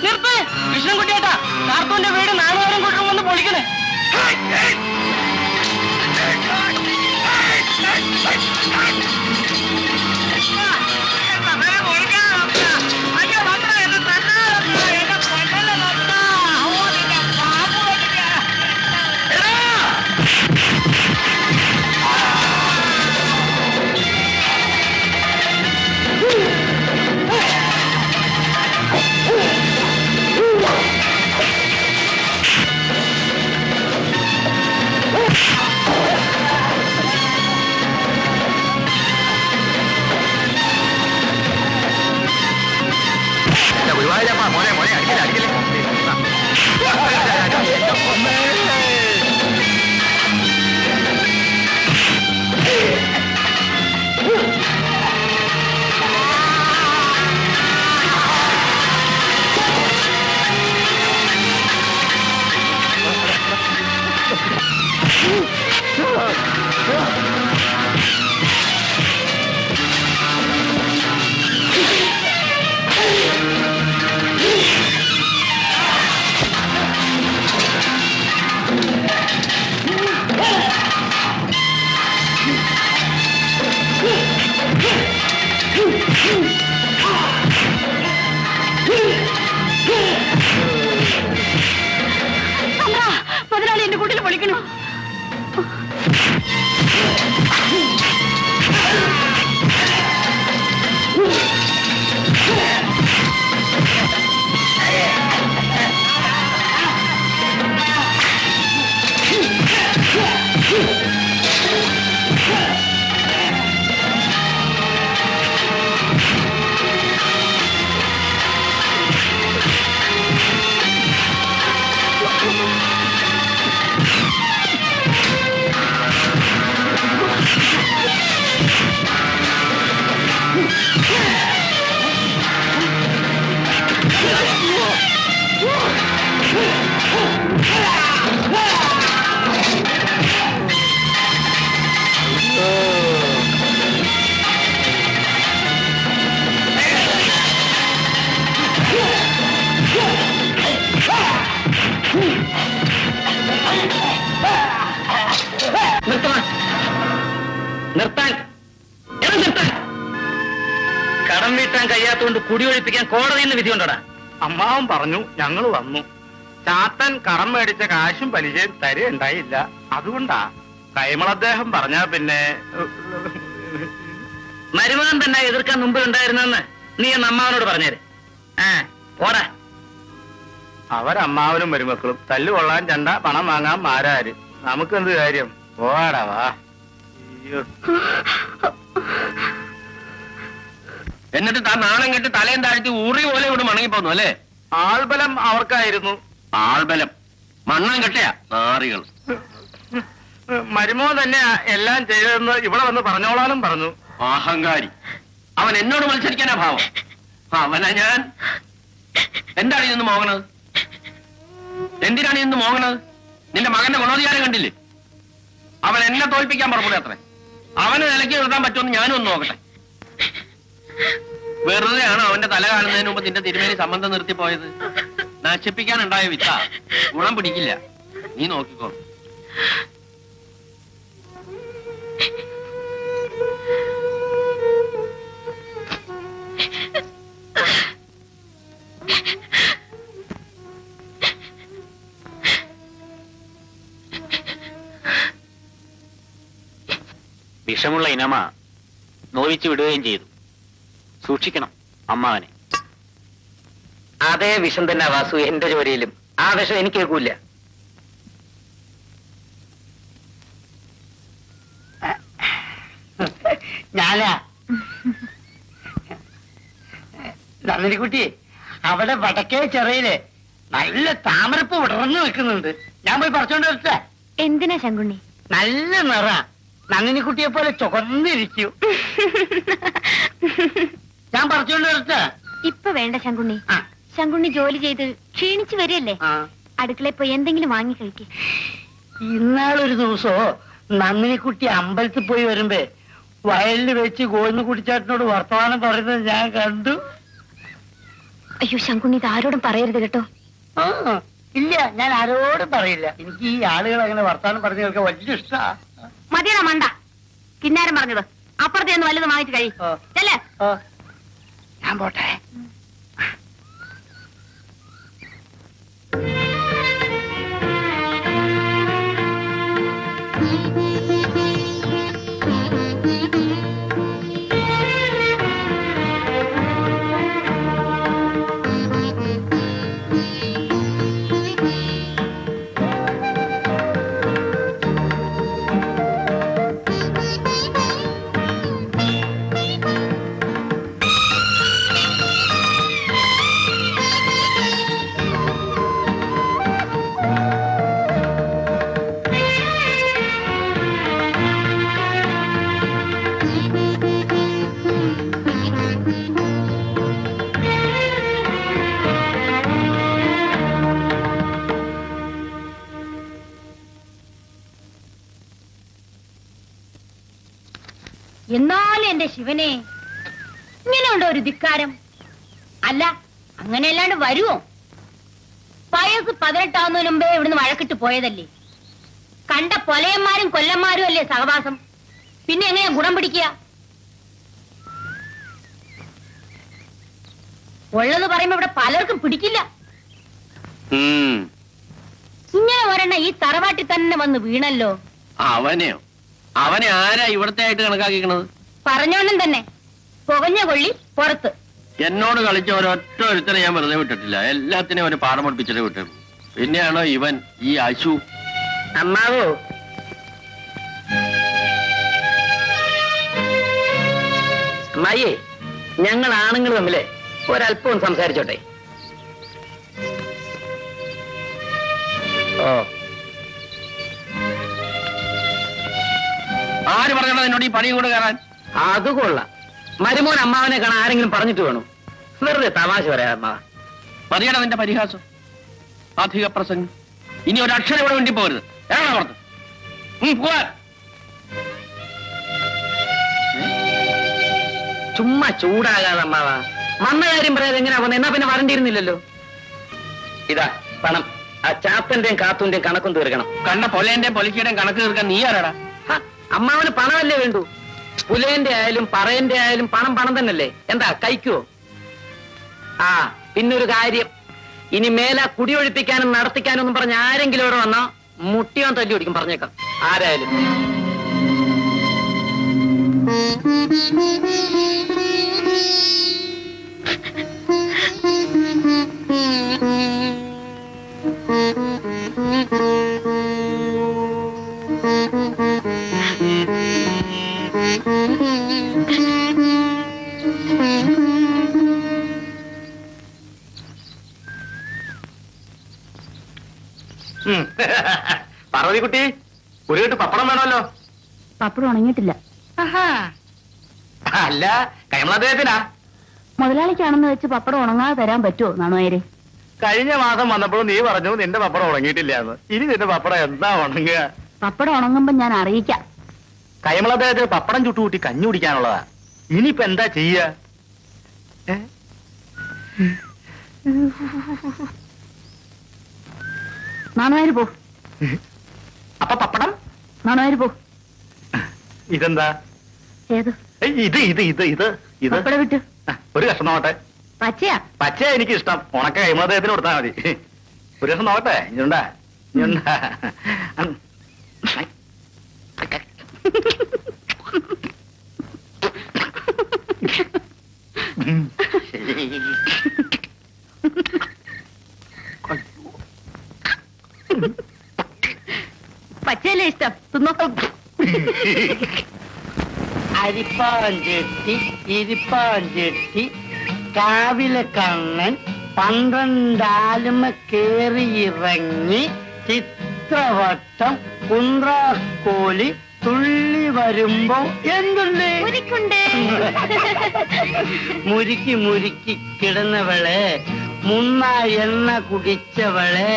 നിർത്ത് കൃഷ്ണൻകുട്ടിയേട്ടാ, കാർത്തൂന്റെ വീട് നാലുപേരും കൂട്ടം വന്ന് പൊളിക്കണേ. മുതലാളി എന്റെ കുടിൽ പൊളിക്കണു. നിർത്താൻ കടം വീട്ടാൻ കഴിയാത്തതുകൊണ്ട് കുടിയൊഴിപ്പിക്കാൻ കോടതിയിൽ നിന്ന് വിധിയുണ്ടോടാ? അമ്മാവൻ പറഞ്ഞു, ഞങ്ങൾ വന്നു. ചാത്തൻ കടം മേടിച്ച കാശും പലിശയും തരുണ്ടായില്ല. അതുകൊണ്ടാ കൈമൾ അദ്ദേഹം പറഞ്ഞാ പിന്നെ മരുമകൻ തന്നെ എതിർക്കാൻ മുമ്പിൽ ഉണ്ടായിരുന്നെന്ന് നീ എന്ന് അമ്മാവനോട് പറഞ്ഞേര്. പോടാ. അവരമ്മാവനും മരുമക്കളും തല്ലുകൊള്ളാൻ ചണ്ട, പണം വാങ്ങാൻ മാരാര്. നമുക്കെന്ത് കാര്യം? പോടാ വാ. എന്നിട്ട് താൻ നാണം കെട്ട് തലയും താഴ്ത്തി ഊറി പോലെ ഇവിടെ മണങ്ങിപ്പോന്നു അല്ലേ? ആൾബലം അവർക്കായിരുന്നു. ആൾബലം മണ്ണാൻ കെട്ടയാ നാറികൾ. മരുമോ തന്നെയാ എല്ലാം ചെയ്തതെന്ന് ഇവിടെ വന്ന് പറഞ്ഞോളാനും പറഞ്ഞു. അഹങ്കാരി. അവൻ എന്നോട് മത്സരിക്കാനാ ഭാവം. അവനാ ഞാൻ. എന്താണ് ഇന്ന് മോങ്ങണത്? എന്തിനാണ് ഇന്ന് മോങ്ങണത്? നിന്റെ മകന്റെ ഗുണോധികാരം കണ്ടില്ലേ? അവൻ എന്നെ തോൽപ്പിക്കാൻ പുറപ്പെടുക അത്രേ. അവന് നിലയ്ക്ക് നിർത്താൻ പറ്റുമെന്ന് ഞാനും ഒന്ന് നോക്കട്ടെ. വെറുതെയാണ് അവന്റെ തല കാണുന്നതിന് മുമ്പ് നിന്റെ തിരുമേനി സംബന്ധം നിർത്തിപ്പോയത്. നശിപ്പിക്കാനുണ്ടായ വിത്ത ഗുണം പിടിക്കില്ല. നീ നോക്കിക്കോ. വിഷമുള്ള ഇനമ നോവിച്ചു വിടുകയും ചെയ്തു. സൂക്ഷിക്കണം അമ്മാവനെ. അതേ വിഷം തന്നെ വാസു എന്റെ ജോലിയിലും. ആ വിഷം എനിക്ക് കേൾക്കൂല. ഞാനാ നന്ദിനിക്കുട്ടി, അവിടെ വടക്കേ ചെറിയിലെ നല്ല താമരപ്പ് വിടർന്നു നിൽക്കുന്നുണ്ട്. ഞാൻ പോയി പറിച്ചോണ്ട് വരട്ടെ? എന്തിനാ ശങ്കുണ്ണി? നല്ല നിറ, നന്ദിനിക്കുട്ടിയെ പോലെ ചുവന്നിരിക്കൂ. ഞാൻ പറിച്ചോണ്ട് വരട്ടെ? ഇപ്പൊ വേണ്ട ശങ്കുണ്ണി. ആ. ശങ്കുണ്ണി ജോലി ചെയ്ത് ക്ഷീണിച്ചു വരികയല്ലേ, ആ. അടുക്കളയിൽ പോയി എന്തെങ്കിലും വാങ്ങി കഴിക്കും. ഇന്നാളൊരു ദിവസോ നന്ദിനിക്കുട്ടി അമ്പലത്തിൽ പോയി വരുമ്പേ വയലിൽ വെച്ച് ഗോവിന്ദ കുട്ടിച്ചാട്ടിനോട് വർത്തമാനം പറയുന്നത് ഞാൻ കണ്ടു. അയ്യോ ശങ്കുണ്ണി, ഇത് ആരോടും പറയരുത് കേട്ടോ. ആ, ഇല്ല, ഞാൻ ആരോടും പറയില്ല. എനിക്ക് ഈ ആളുകൾ അങ്ങനെ വർത്തമാനം പറഞ്ഞു കേൾക്കാൻ വലിയ ഇഷ്ടാ. മതിയടാ മണ്ട, കിന്നാരം പറഞ്ഞത്. അപ്പുറത്തെ ഒന്ന് വല്ലതും വാങ്ങിച്ച് കഴി. ആ. ചെല്ലേ. ആ, ഞാൻ പോട്ടെ. എന്നാലും എന്റെ ശിവനെ, ഇങ്ങനെയുണ്ടോ ഒരു ധിക്കാരം? അല്ല, അങ്ങനെയല്ലാണ്ട് വരുമോ? വയസ്സ് 18 മുമ്പേ ഇവിടുന്ന് വഴക്കിട്ട് പോയതല്ലേ. കണ്ട പൊലയന്മാരും കൊല്ലന്മാരും അല്ലേ സഹവാസം. പിന്നെ എങ്ങനെയാ ഗുണം പിടിക്കുക? ഉള്ളത് പറയുമ്പോ ഇവിടെ പലർക്കും പിടിക്കില്ല. ഇങ്ങനെ ഒരെണ്ണ ഈ തറവാട്ടിൽ തന്നെ വന്ന് വീണല്ലോ. അവനെയോ? അവനെ ആരാ ഇവിടത്തെ ആയിട്ട് കണക്കാക്കിക്കണത്? പറഞ്ഞോണം തന്നെ, പുകഞ്ഞ കൊള്ളി പുറത്ത്. എന്നോട് കളിച്ച ഒരൊറ്റ ഒരുത്തനെ ഞാൻ വെറുതെ വിട്ടിട്ടില്ല. എല്ലാത്തിനെയും ഒരു പാഠം പഠിപ്പിച്ചിട്ട് വിട്ടു. പിന്നെയാണോ ഇവൻ ഈ അശു? അമ്മാവോ, അമ്മായിയെ, ഞങ്ങൾ ആണുങ്ങൾ തമ്മില് ഒരല്പം സംസാരിച്ചോട്ടെ. ഓ, ആര് പറഞ്ഞോ എന്നോട് ഈ പണിയും കൂടെ കയറാൻ? അത് കൊള്ളാം. മരുമോൻ അമ്മാവനെ കാണാൻ ആരെങ്കിലും പറഞ്ഞിട്ട് വേണോ? വെറുതെ തമാശ പറയാ അമ്മാവ. മതിയാണ് നിന്റെ പരിഹാസം, അധിക പ്രസംഗം. ഇനി ഒരു അക്ഷരം ഇവിടെ വേണ്ടി പോകരുത്. എവിടെ പുറത്ത് പോവാൻ? ചുമ്മാ ചൂടാകാതെ അമ്മാവ. വന്ന കാര്യം പറയാതെ എങ്ങനെയാ വന്നത്? എന്നാ പിന്നെ വരണ്ടിയിരുന്നില്ലല്ലോ. ഇതാ പണം. ആ ചാപ്പന്റെയും കാത്തുന്റെയും കണക്കും തീർക്കണം. കണ്ട പൊലേന്റെയും പൊലിക്കയുടെയും കണക്ക് തീർക്കാൻ നീ ആരാടാ? അമ്മാവന് പണമല്ലേ വേണ്ടു? പുലേന്റെ ആയാലും പറയന്റെ ആയാലും പണം പണം തന്നെയല്ലേ. എന്താ കഴിക്കുവോ? ആ, പിന്നൊരു കാര്യം, ഇനി മേല കുടിയൊഴിപ്പിക്കാനും നടത്തിക്കാനും ഒന്നും പറഞ്ഞ ആരെങ്കിലും ഇവിടെ വന്നാ മുട്ടിയോൻ തല്ലി ഓടിക്കും, പറഞ്ഞേക്കാം. ആരായാലും. പാർവതിക്കുട്ടി, ഒരു കെട്ട് പപ്പടം വേണമല്ലോ. പപ്പടം ഉണങ്ങിയിട്ടില്ല. അല്ല, കൈമളദ്ദേഹത്തിനാ. മുതലാളിക്കാണെന്ന് വെച്ച് പപ്പടം ഉണങ്ങാതെ തരാൻ പറ്റുമോ നാണുവരെ? കഴിഞ്ഞ മാസം വന്നപ്പോൾ നീ പറഞ്ഞു നിന്റെ പപ്പടം ഉണങ്ങിയിട്ടില്ല എന്ന്. ഇനി നിന്റെ പപ്പടം എന്താ ഉണങ്ങുക? പപ്പടം ഉണങ്ങുമ്പോ ഞാൻ അറിയിക്കാം. കൈമളദ്ദേഹത്തിന് പപ്പടം ചുട്ടുകൂട്ടി കഞ്ഞി കുടിക്കാനുള്ളതാ. ഇനിയിപ്പോ എന്താ ചെയ്യ? നാണുവാര് പോ. അപ്പൊ പപ്പടം നാണുവാര് പോ. ഇതെന്താ? ഏത്? ഇത് ഇത് ഇത് ഇത് ഇത് പപ്പടം വിട്ട്. ഒരു കഷ്ണം നോക്കട്ടെ. പച്ചയാ? പച്ചയാ എനിക്ക് ഇഷ്ടം. ഉണക്ക കൈമളദ്ദേഹത്തിന് കൊടുത്താൽ മതി. ഒരു കഷ്ണം നോക്കട്ടെ. ഇഞ്ഞുണ്ടാ ഇഞ്ഞുണ്ടാ. പച്ചയല്ലേ ഇഷ്ടം? തിന്നോ. അരിപ്പാഞ്ചെട്ടി, ഇരിപ്പാഞ്ചെട്ടി, കാവിലെ കണ്ണൻ, 12 ആലുമ കേറി ഇറങ്ങി ചിത്രവട്ടം കുന്ത്രാക്കോലി തുള്ളി വരുമ്പോ എന്തുണ്ട്? മുരുക്കി മുരുക്കി കിടന്നവളെ, മുന്ന എണ്ണ കുടിച്ചവളെ,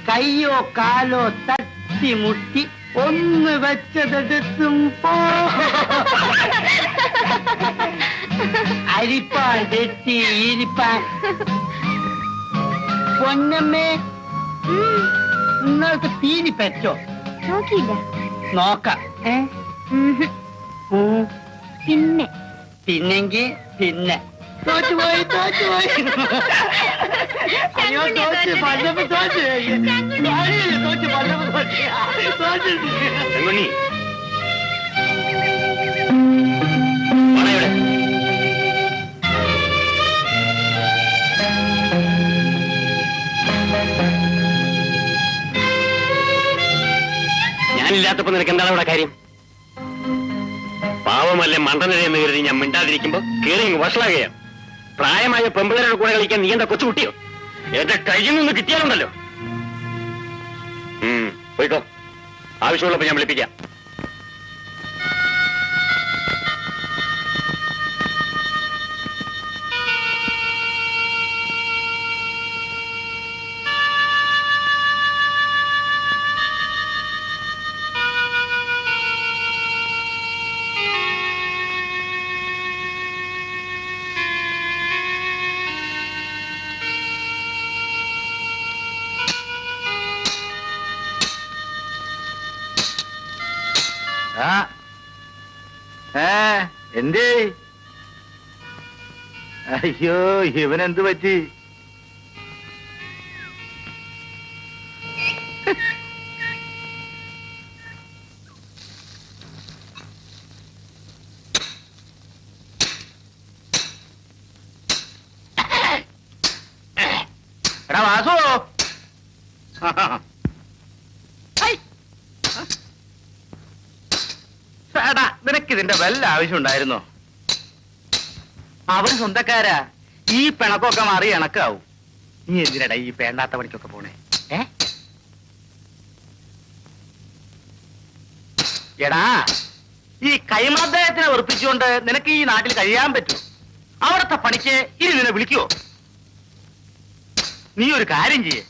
കയ്യോ കാലോ തട്ടി മുട്ടി ഒന്ന് വെച്ചതെടുത്തും പോ. അരിപ്പാൻ തെറ്റി ഇരിപ്പാൻ. പൊന്നമ്മേ, നിങ്ങൾക്ക് തീരി പറ്റോ? നോക്കിയില്ല. നോക്കാം. പിന്നെ പിന്നെങ്കിൽ പിന്നെ തോറ്റുപോയി. അയ്യോ, തോറ്റ് പണ്ടപ്പോ തോറ്റ് പണ്ടപ്പോ തോറ്റ്. ഞാനില്ലാത്തപ്പോ നിനക്ക് എന്താണ് ഇവിടെ കാര്യം? പാവമല്ലേ മണ്ടനരെ എന്ന് കരുതി ഞാൻ മിണ്ടാതിരിക്കുമ്പോ കേറി വഷളാകുകയാണ്. പ്രായമായ പെമ്പിളരുടെ കൂടെ കളിക്കാൻ നീ എന്താ കൊച്ചുകുട്ടിയോ? എന്റെ കയ്യിൽ നിന്ന് കിട്ടിയാലുണ്ടല്ലോ. പോയിക്കോ, ആവശ്യമുള്ളപ്പോ ഞാൻ വിളിപ്പിക്കാം. എന്തേ? അയ്യോ, ഇവനെന്ത് പറ്റി? എടാ വാസു, നിനക്കിതിന്റെ വല്ല ആവശ്യം ഉണ്ടായിരുന്നോ? അവര് സ്വന്തക്കാരാ. ഈ പിണക്കൊക്കെ മാറി ഇണക്കാവും. നീ എന്തിനടാ ഈ വേണ്ടാത്ത പണിക്കൊക്കെ പോണേ? എടാ, ഈ കൈമദ്ദേഹത്തിനെ വെറുപ്പിച്ചുകൊണ്ട് നിനക്ക് ഈ നാട്ടിൽ കഴിയാൻ പറ്റുമോ? അവിടത്തെ പണിക്ക് ഇനി നിന്നെ വിളിക്കുവോ? നീ ഒരു കാര്യം ചെയ്യേ,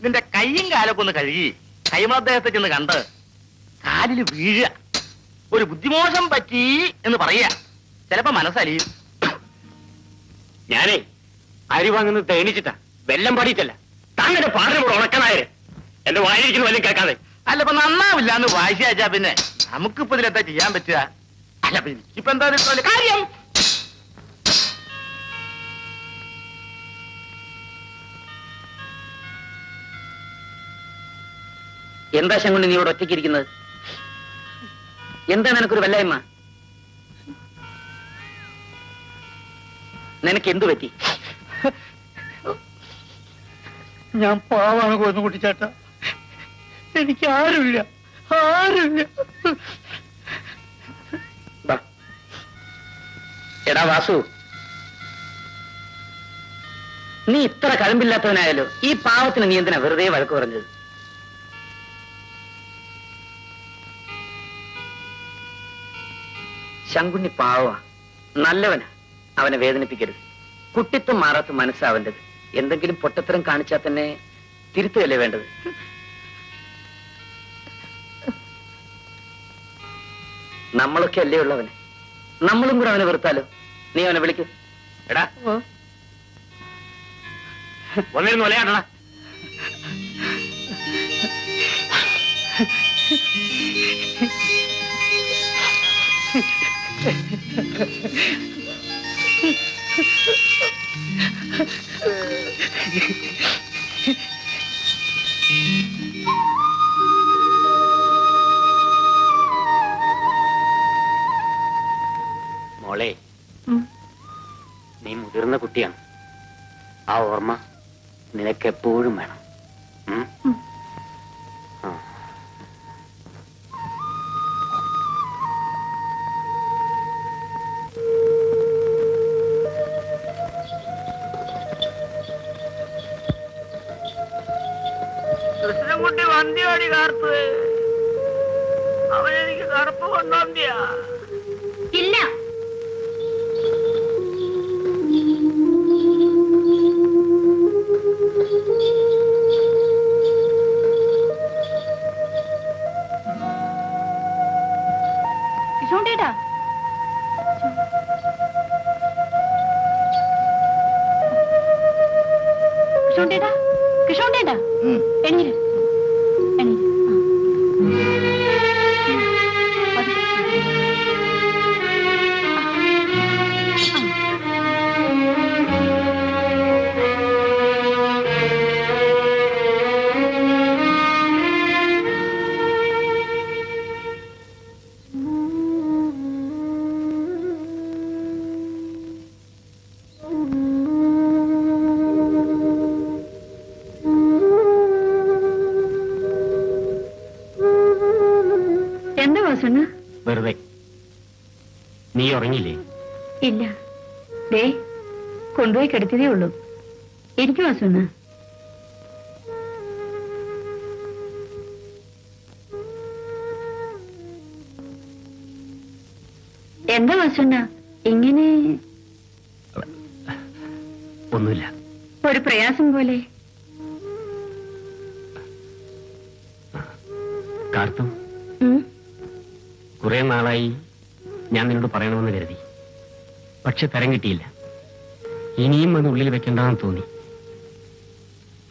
നിന്റെ കയ്യും കാലൊക്കെ ഒന്ന് കഴുകി കൈമദ്ദേഹത്തെ ചെന്ന് കണ്ട് കാലിൽ വീഴുക. ഒരു ബുദ്ധിമോശം പറ്റി എന്ന് പറയാ, ചിലപ്പോ മനസ്സലിയും. ഞാനേ അരി വാങ്ങുന്നത് തേനിച്ചിട്ടാ, വെല്ലം പാടിയിട്ടല്ല. താങ്കളുടെ പാടിനോട് ഉണക്കനായര് എന്റെ വായിരിക്കുന്ന വല്ലതും കേൾക്കാതെ. അല്ല, ഇപ്പൊ നന്നാവില്ല എന്ന് വായിച്ചു അയച്ചാ പിന്നെ നമുക്കിപ്പോ ഇതിലെന്താ ചെയ്യാൻ പറ്റുക? അല്ല, എനിക്കിപ്പോ എന്താ കാര്യം? എന്താ ശങ്കുണ്ണി നീ ഇവിടെ ഒറ്റയ്ക്കിരിക്കുന്നത്? എന്താ നിനക്കൊരു വല്ലായ്മ? നിനക്ക് എന്തു പറ്റി? ഞാൻ പാവാണ് കോന്നുകുട്ടി ചേട്ടാ. എനിക്ക് ആരുമില്ല. എടാ വാസു, നീ ഇത്ര കഴമ്പില്ലാത്തവനായാലോ ഈ പാവത്തിന് നീ എന്തിനാ വെറുതെ വഴക്ക് പറഞ്ഞത്? ശങ്കുണ്ണി പാവാ, നല്ലവനാ. അവനെ വേദനിപ്പിക്കരുത്. കുട്ടിത്വം മാറാത്ത മനസ്സാവൻ്റെത്. എന്തെങ്കിലും പൊട്ടത്തരം കാണിച്ചാൽ തന്നെ തിരുത്തുകയല്ലേ വേണ്ടത്? നമ്മളൊക്കെ അല്ലേ ഉള്ളവന്. നമ്മളും കൂടെ അവനെ വെറുത്താലോ? നീ അവനെ വിളിക്കും. എടാ, ഒന്നിരുന്ന് ഒലയാണ. മോളെ, നീ മുതിർന്ന കുട്ടിയാണ്. ആ ഓർമ്മ നിനക്കെപ്പോഴും വേണം. അന്ത്യവാടി കാർത്ത് അവനെനിക്ക് കറുപ്പ് കൊണ്ടോന്തിയാ. ഇല്ല. കിഷോണ്ടേട്ടാ, കിഷോണ്ടേട്ടാ, കിഷോണ്ടേട്ടാ, എണീര് എണീര്. എന്താ വാസുണ്ണ? വെറുതെ. നീ ഉറങ്ങിയില്ലേ? ഇല്ല, ദേ കൊണ്ടുപോയി കിടത്തിയതേ ഉള്ളൂ. എനിക്ക് വാസുണ്ണ. എന്താ വാസുണ്ണ ഇങ്ങനെ? ഒന്നുമില്ല. ഒരു പ്രയാസം പോലെ. കാർത്തു, കുറെ നാളായി ഞാൻ നിന്നോട് പറയണമെന്ന് കരുതി. പക്ഷെ തരം കിട്ടിയില്ല. ഇനിയും അത് ഉള്ളിൽ വെക്കണ്ടെന്ന് തോന്നി.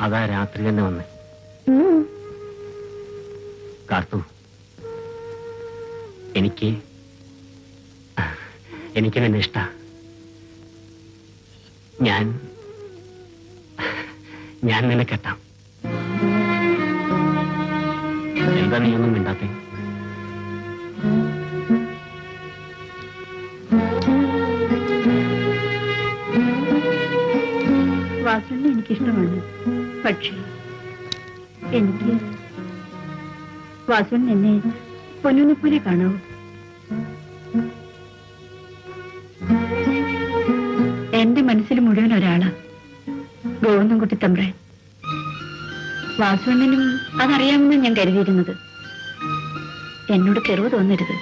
അതാ രാത്രി തന്നെ വന്ന്. കാർത്തു, എനിക്ക് നിന്നെ ഇഷ്ട. ഞാൻ നിന്നെ കെട്ടാം. എന്താ നീ ഒന്നും മിണ്ടാത്തെ? വാസുണ്ണ എനിക്കിഷ്ടമാണ്. പക്ഷേ എനിക്ക് വാസുണ്ണ എന്നെ പൊന്നിനെ പോലെ കാണാവൂ. എന്റെ മനസ്സിൽ മുഴുവൻ ഒരാളാ, ഗോവിന്ദൻകുട്ടി തമ്പ്രാൻ. വാസുണ്ണനും അതറിയാമെന്ന് ഞാൻ കരുതിയിരുന്നത്. എന്നോട് കെറുവ് തോന്നരുത്.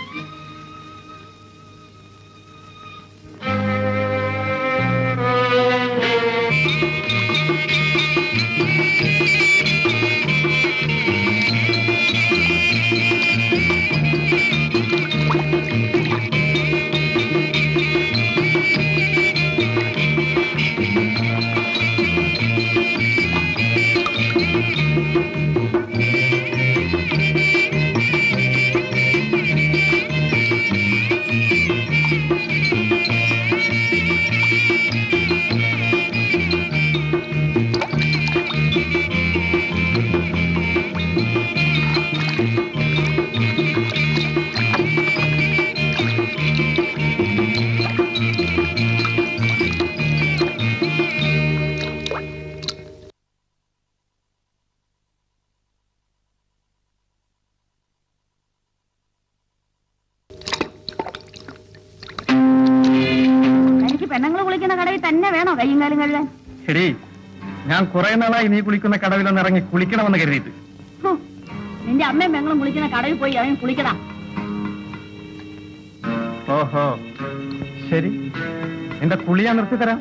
പെണ്ണുങ്ങൾ കുളിക്കുന്ന കടവിൽ തന്നെ വേണോ കയ്യും കാലും കഴുകാൻ? ശരി, ഞാൻ കുറെ നാളായി നീ കുളിക്കുന്ന കടവിലൊന്ന് ഇറങ്ങി കുളിക്കണമെന്ന് കരുതിയിട്ട്. നിന്റെ അമ്മയും പെങ്ങളും കുളിക്കുന്ന കടവിൽ പോയി അവൻ കുളിക്കടാ. ഓഹോ, ശരി, എന്റെ കുളി ഞാൻ നിർത്തി തരാം.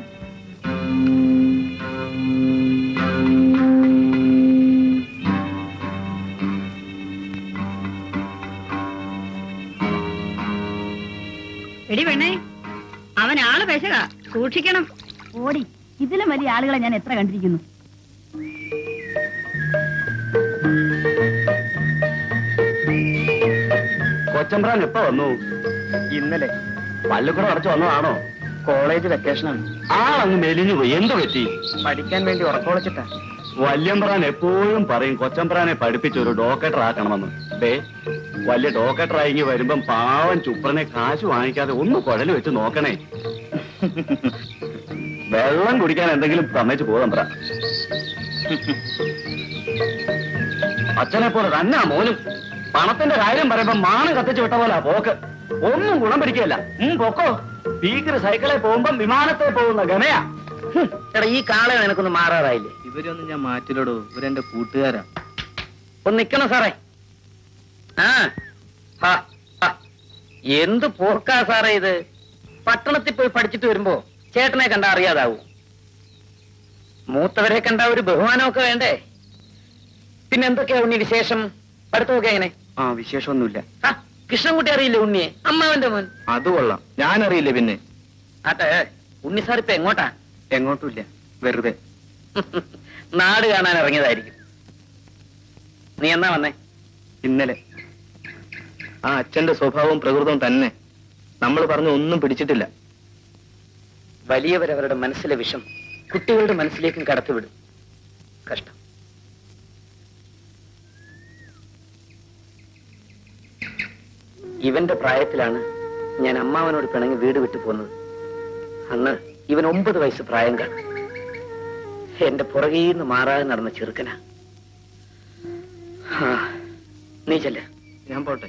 എടി പെണ്ണേ, അവൻ ആള് പെശക, സൂക്ഷിക്കണം. ഓടി, ഇതിലും വലിയ ആളുകളെ ഞാൻ എത്ര കണ്ടിരിക്കുന്നു. കൊച്ചമ്പ്രാൻ എപ്പോ വന്നു? ഇന്നലെ പള്ളിക്കൂടം അടച്ചു വന്നതാണോ? കോളേജ് വെക്കേഷനാണ്. ആളങ്ങ് മെലിഞ്ഞു പോയി. എന്തു പറ്റി? പഠിക്കാൻ വേണ്ടി ഉറക്കോളച്ചിട്ടാ. വല്യമ്പ്രാൻ എപ്പോഴും പറയും കൊച്ചമ്പ്രാനെ പഠിപ്പിച്ച് ഒരു ഡോക്ടർ ആക്കണമെന്ന്. ദേ, വലിയ ഡോക്ടറായി വരുമ്പം പാവം ചുപ്രനെ കാശ് വാങ്ങിക്കാതെ ഒന്ന് കുഴല് വെച്ച് നോക്കണേ. വെള്ളം കുടിക്കാൻ എന്തെങ്കിലും തന്നേച്ച് പോതമ്പ്ര. അച്ഛനെ പോലെ തന്നെ മോനും. പണത്തിന്റെ കാര്യം പറയുമ്പോ മാനം കത്തിച്ചു വിട്ട പോലെ പോക്ക്. ഒന്നും ഗുണം പിടിക്കുകയല്ല. പൊക്കോ. സ്പീക്കർ സൈക്കിളിൽ പോകുമ്പം വിമാനത്തെ പോകുന്ന ഗമയാ. എടാ, ഈ കാളെ നിനക്കൊന്ന് മാറാറായില്ലേ? ഇവരൊന്നും ഞാൻ മാറ്റിലോടൂ, ഇവരെന്റെ കൂട്ടുകാരാ. ഒന്ന് നിക്കണം സാറേ. ആ ആ, ആ. എന്ത് പോർക്കാ സാറേ ഇത്? പട്ടണത്തിൽ പോയി പഠിച്ചിട്ട് വരുമ്പോ ചേട്ടനെ കണ്ടാ അറിയാതാവും. മൂത്തവരെ കണ്ട ഒരു ബഹുമാനമൊക്കെ വേണ്ടേ? പിന്നെ എന്തൊക്കെയാ ഉണ്ണി വിശേഷം? പഠിത്തമൊക്കെ എങ്ങനെ? ആ, വിശേഷമൊന്നുമില്ല. ആ, കൃഷ്ണൻകുട്ടി അറിയില്ല ഉണ്ണിയെ? അമ്മാവന്റെ മോൻ. അത് കൊള്ളാം, ഞാനറിയില്ല. പിന്നെ ആട്ടെ, ഉണ്ണി സാർ ഇപ്പൊ എങ്ങോട്ടാ? എങ്ങോട്ടുമില്ല, വെറുതെ. നാട് കാണാൻ ഇറങ്ങിയതായിരിക്കും. നീ എന്നാ വന്നേ? ഇന്നലെ. ആ അച്ഛന്റെ സ്വഭാവവും പ്രകൃതവും തന്നെ. നമ്മൾ പറഞ്ഞ ഒന്നും പിടിച്ചിട്ടില്ല. വലിയവരവരുടെ മനസ്സിലെ വിഷം കുട്ടികളുടെ മനസ്സിലേക്കും കടത്തിവിടും. കഷ്ടം. ഇവന്റെ പ്രായത്തിലാണ് ഞാൻ അമ്മാവനോട് പിണങ്ങി വീട് വിട്ടു പോന്നത്. അന്ന് ഇവൻ 9 വയസ്സ് പ്രായം കാണും. എന്റെ പുറകീന്ന് മാറാതെ നടന്ന ചെറുക്കനാ. നീ ചെല്ല, ഞാൻ പോട്ടെ.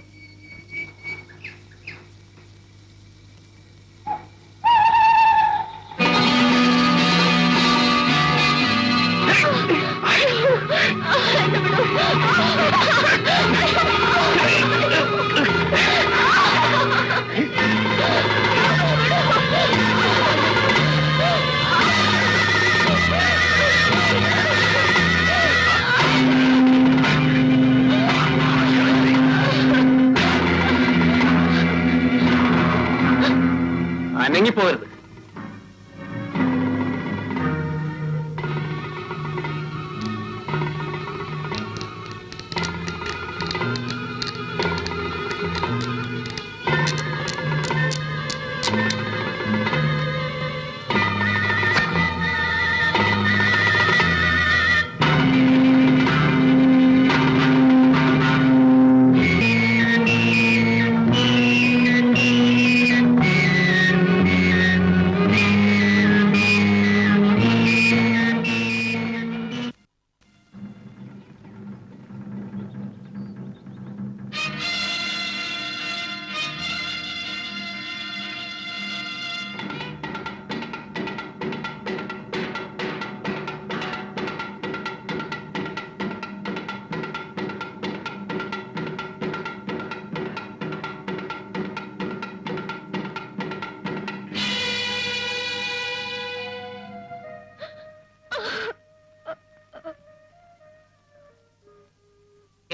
അനങ്ങിപ്പോകരുത്.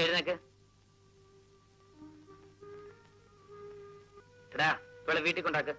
എഴുന്നേക്ക്. എടാ, ഇവളെ വീട്ടിൽ കൊണ്ടാക്ക്.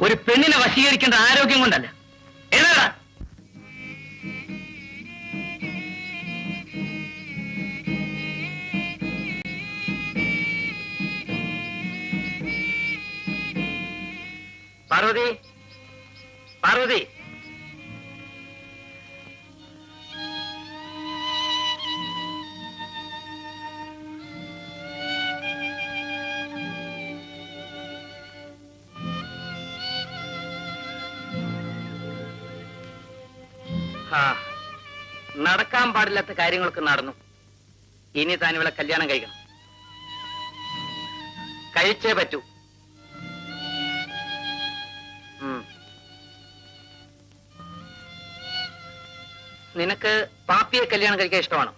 ഒരു പെണ്ണിനെ വശീകരിക്കേണ്ട ആരോഗ്യം കൊണ്ടല്ല. എഴുതാ. പാർവതി, പാർവതി, നടക്കാൻ പാടില്ലാത്ത കാര്യങ്ങളൊക്കെ നടന്നു. ഇനി താൻ ഇവളെ കല്യാണം കഴിക്കണം. കഴിച്ചേ പറ്റൂ. നിനക്ക് പാപ്പിയെ കല്യാണം കഴിക്കാൻ ഇഷ്ടമാണോ?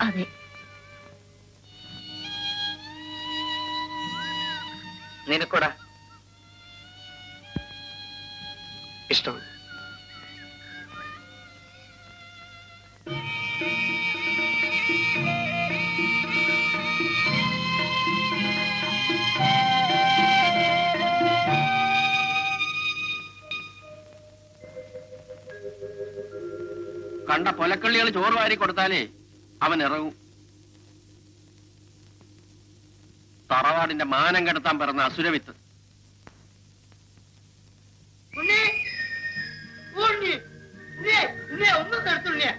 അതെ. നിനക്കൂടാ ഇഷ്ടമാണ്. കണ്ട പൊലക്കള്ളികൾ ചോറ് വാരി കൊടുത്താലേ അവൻ ഇറങ്ങും. തറവാടിന്റെ മാനം കെടുത്താൻ പിറന്ന അസുരവിത്ത്. ഒന്നും നിർത്തുണ്ണിയ,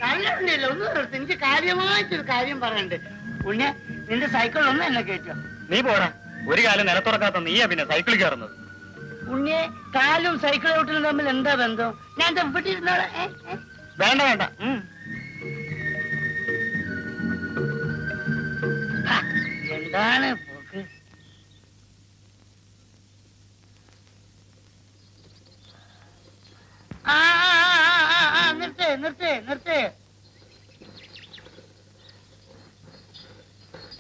നല്ല ഉണ്ണിയല്ല, ഒന്നും നിർത്തും. എനിക്ക് കാര്യമായിട്ടൊരു കാര്യം പറയണ്ട്. ഉണ്ണിയ, നിന്റെ സൈക്കിൾ ഒന്നും എന്നെ കേട്ടോ. നീ പോടാ. ഒരു കാലം നിലത്തുറക്കാത്ത നീയാ പിന്നെ സൈക്കിൾ കയറുന്നത്. ഉണ്ണിയെ, കാലും സൈക്കിൾ ഔട്ടിലും തമ്മിൽ എന്താ ബന്ധം? ഞാൻ ഇവിടെ ഇരുന്നോളെ. വേണ്ട വേണ്ട. എന്താണ് പോക്ക്? നിർത്തേ നിർത്തേ നിർത്തേ.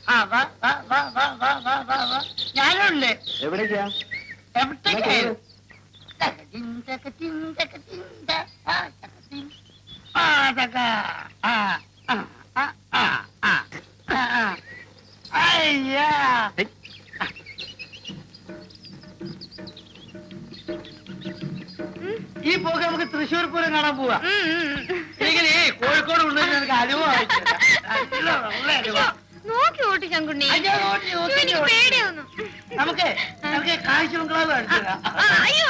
വാ വാ വാ വാ വാ വാ വാ വാ. ഞാനുണ്ട്. എവിടേക്കാ? എവിടേക്ക്? അയ്യാ, ഈ പോക്ക് നമുക്ക് തൃശ്ശൂർ പൂരം കാണാൻ പോവാ. എങ്ങനെ കോഴിക്കോട് ഉള്ളത് എനിക്ക് അനുഭവം. നോക്കി ഓട്ടി ശങ്കുണ്ണി. നമുക്ക് നമുക്ക് കാഴ്ച ബംഗ്ലാവ് കാണിച്ചു. അയ്യോ,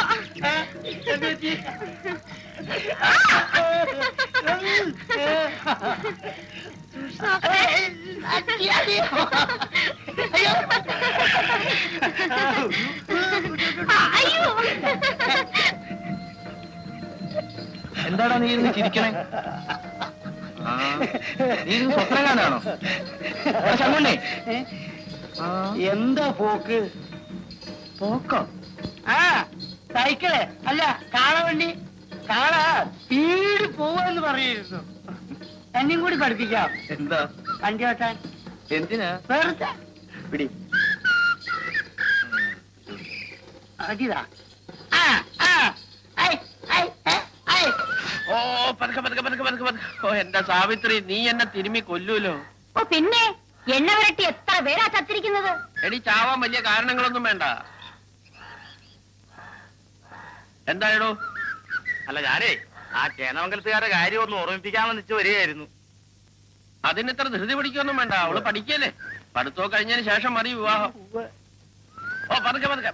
എന്താടാ നീ ഇരുന്ന് ചിരിക്കണേ? നീ ഇരുന്ന് സ്വപ്നം കാണാണോ? ശങ്കുണ്ണി, എന്താ പോക്ക്? പോക്കോ? ആ, സൈക്കിള് അല്ല, കാളവണ്ടി. കാള സ്പീഡ് പോവാന്ന് പറയായിരുന്നു. എന്നെയും കൂടി പഠിപ്പിക്കാം. എന്താ? വണ്ടി ഓട്ടാൻ. എന്തിനാ? വെറുതെ പിടി. അടിതാ. ഓ പതുക്കെ പതുക്കെ പതുക്കെ പതുക്കെ പതുക്കെ. ഓ എന്റെ സാവിത്രി, നീ എന്നെ തിരുമ്മി കൊല്ലൂലോ. ഓ പിന്നെ എണ്ണ വരട്ടി എത്ര പേരാ ചത്തിരിക്കുന്നത്. എടി, ചാവാൻ വലിയ കാരണങ്ങളൊന്നും വേണ്ട. എന്തായടോ? അല്ല, ഞാനേ ആ ചേന്നമംഗലത്തുകാരുടെ കാര്യം ഒന്ന് ഓർമ്മിപ്പിക്കാമെന്ന് വെച്ച് വരികയായിരുന്നു. അതിന് ഇത്ര ധൃതി പിടിക്കൊന്നും വേണ്ട. അവള് പഠിക്കല്ലേ. പഠിത്തോ കഴിഞ്ഞതിന് ശേഷം മതി വിവാഹം. ഓ പതുക്കെ പതുക്കെ.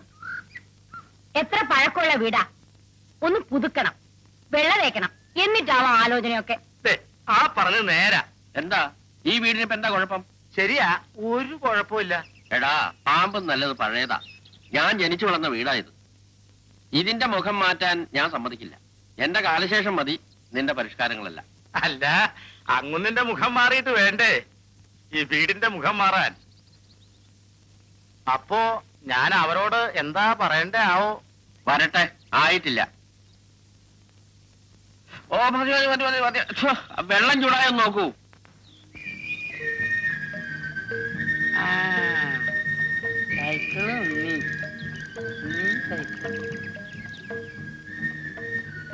എത്ര പഴക്കമുള്ള വീടാ. ഒന്ന് പുതുക്കണം, വെള്ള തേക്കണം, എന്നിട്ടാവാം ആലോചനയൊക്കെ. ആ പറഞ്ഞത് നേരാ. എന്താ ഈ വീടിന് ഇപ്പൊ എന്താ കുഴപ്പം? ശരിയാ, ഒരു കുഴപ്പമില്ല. എടാ, പാമ്പും നല്ലത് പഴയതാ. ഞാൻ ജനിച്ചു വളർന്ന വീടായത്. ഇതിന്റെ മുഖം മാറ്റാൻ ഞാൻ സമ്മതിക്കില്ല. എന്റെ കാലശേഷം മതി നിന്റെ പരിഷ്കാരങ്ങളല്ല. അല്ല, അങ്ങുന്നിന്റെ മുഖം മാറിയിട്ട് വേണ്ടേ ഈ വീടിന്റെ മുഖം മാറാൻ? അപ്പോ ഞാൻ അവരോട് എന്താ പറയണ്ടേ ആവോ? വരട്ടെ, ആയിട്ടില്ല. ഓ മതി മതി മതി മതി മതി. വെള്ളം ചൂടായൊന്ന് നോക്കൂ. സൈക്കിള് ഉണ്ണി,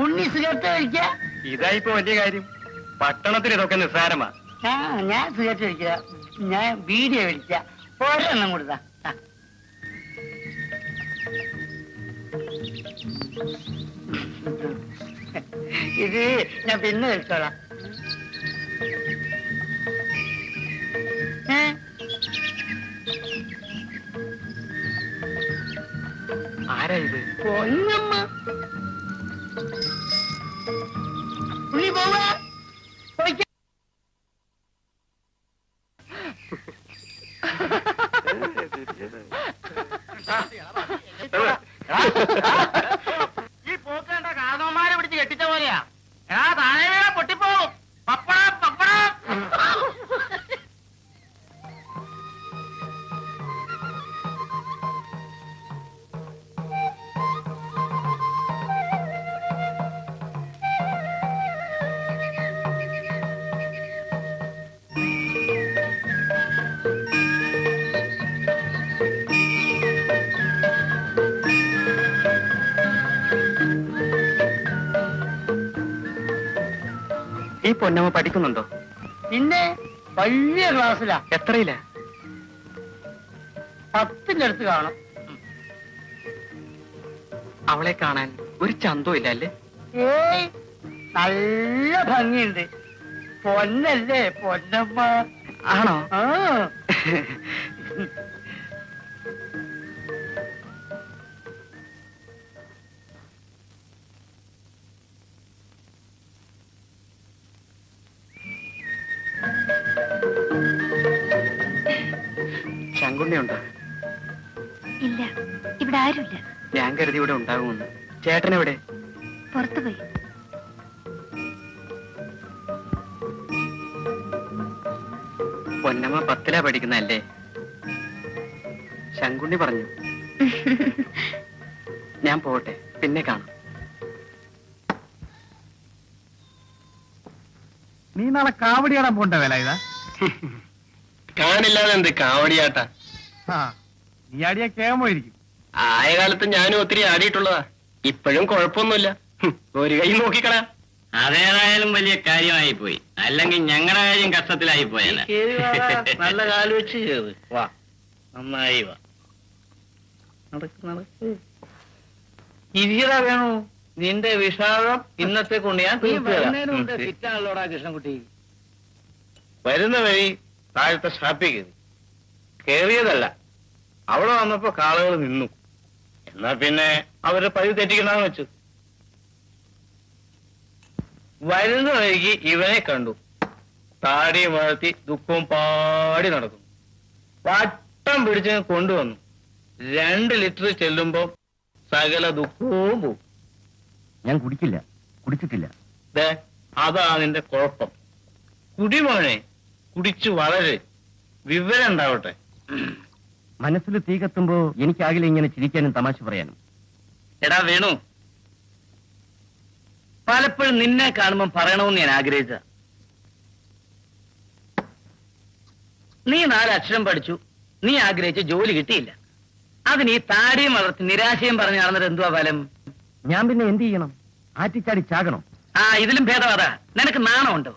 ഉണ്ണി സിഗരറ്റ് കഴിക്ക. ഇതായിപ്പോ വലിയ കാര്യം. പട്ടണത്തിൽ ഇതൊക്കെ നിസ്സാരമാ. ഞാൻ സിഗരറ്റ് കഴിക്കുക. ഞാൻ വീഡിയോ കഴിക്ക. ഒരെണ്ണം കൊടുത്താ. ഇത് ഞാൻ പിന്നെ വെച്ചോളാം. ആരാ ഇത്? പൊന്നമ്മ ഉണ്ണി പോവാ. ഈ പോക്കേണ്ട കാതോമാരെ പിടിച്ച് കെട്ടിച്ച പോലെയാ. താഴെ വീണ പൊട്ടിപ്പോവും. പപ്പടം പപ്പടം. ഈ പൊന്നമ്മ പഠിക്കുന്നുണ്ടോ? പിന്നെ വലിയ ക്ലാസ്സിലാ. എത്രയില്ല? 10ന്റെ അടുത്ത് കാണും. അവളെ കാണാൻ ഒരു ചന്തവും ഇല്ല അല്ലേ? ഏയ് നല്ല ഭംഗിയുണ്ട്. പൊന്നല്ലേ പൊന്നമ്മ. ആണോ? ആ ശങ്കുണ്ണിയുണ്ടോ? ഇല്ല, ഇവിടെ ആരുമില്ല. ഞാൻ കരുതി ഇവിടെ ഉണ്ടാകുമെന്ന്. ചേട്ടനെവിടെ? പുറത്തുപോയി. പൊന്നമ്മ 10ലാ പഠിക്കുന്നല്ലേ? ശങ്കുണ്ണി പറഞ്ഞു. ഞാൻ പോട്ടെ, പിന്നെ കാണാം. നീ നാളെ കാവടിയാടാൻ പോണ്ട വേല ഇതാ. കാണില്ലാതെ എന്ത് കാവടിയാട്ടാ? ആ നീ ആടിയാ കേമോയിരിക്കും. ആയ കാലത്ത് ഞാനും ഒത്തിരി ആടിയിട്ടുള്ളതാ. ഇപ്പോഴും കുഴപ്പമൊന്നുമില്ല. ഒരു കൈ നോക്കിക്കളാ. അതേതായാലും വലിയ കാര്യമായി പോയി. അല്ലെങ്കിൽ ഞങ്ങളുടെ കാര്യം കഷ്ടത്തിലായി പോയല്ല. നല്ല കാല് വെച്ച് കേറ്. വാ നന്നായി വാ. നടക്ക് നടക്ക്. ഇരിയട വേണു. നിന്റെ വിഷാദം ഇന്നത്തെ കൊണ്ട് ഞാൻ ഫിറ്റാണല്ലോടാ കൃഷ്ണൻകുട്ടി. വരുന്ന വഴി താഴത്തെ ഷാപ്പിൽ കയറി. കേറിയതല്ല, അവിടെ വന്നപ്പോ കാളുകൾ നിന്നു. എന്നാ പിന്നെ അവര് പതി തെറ്റിക്കണമെന്ന് വെച്ചു. വരുന്ന വഴിക്ക് ഇവനെ കണ്ടു. താടി വളർത്തി ദുഃഖവും പാടി നടക്കുന്നു. വട്ടം പിടിച്ച് കൊണ്ടുവന്നു. 2 ലിറ്റർ ചെല്ലുമ്പോ സകല ദുഃഖവും പോവും. ഞാൻ കുടിക്കില്ല, കുടിച്ചിട്ടില്ല. അതാ നിന്റെ കുഴപ്പം. കുടിമോനെ, കുടിച്ചു വളരെ വിവരം ഉണ്ടാവട്ടെ. മനസ്സിൽ തീ കത്തുമ്പോ എനിക്കാകില്ല ഇങ്ങനെ ചിരിക്കാനും തമാശ പറയാനും. എടാ വേണു, പലപ്പോഴും നിന്നെ കാണുമ്പോൾ പറയണമെന്ന് ഞാൻ ആഗ്രഹിച്ച. നീ 4 അക്ഷരം പഠിച്ചു, നീ ആഗ്രഹിച്ച ജോലി കിട്ടിയില്ല. അതിന് ഈ താടിയും വളർത്തി നിരാശയും പറഞ്ഞു നടന്നിട്ട് എന്തുവാ ഫലം? ഞാൻ പിന്നെ എന്ത് ചെയ്യണം? ആറ്റിച്ചാടി ചാകണം. ഇതിലും ഭേദവാതാ. നിനക്ക് നാണമുണ്ടോ?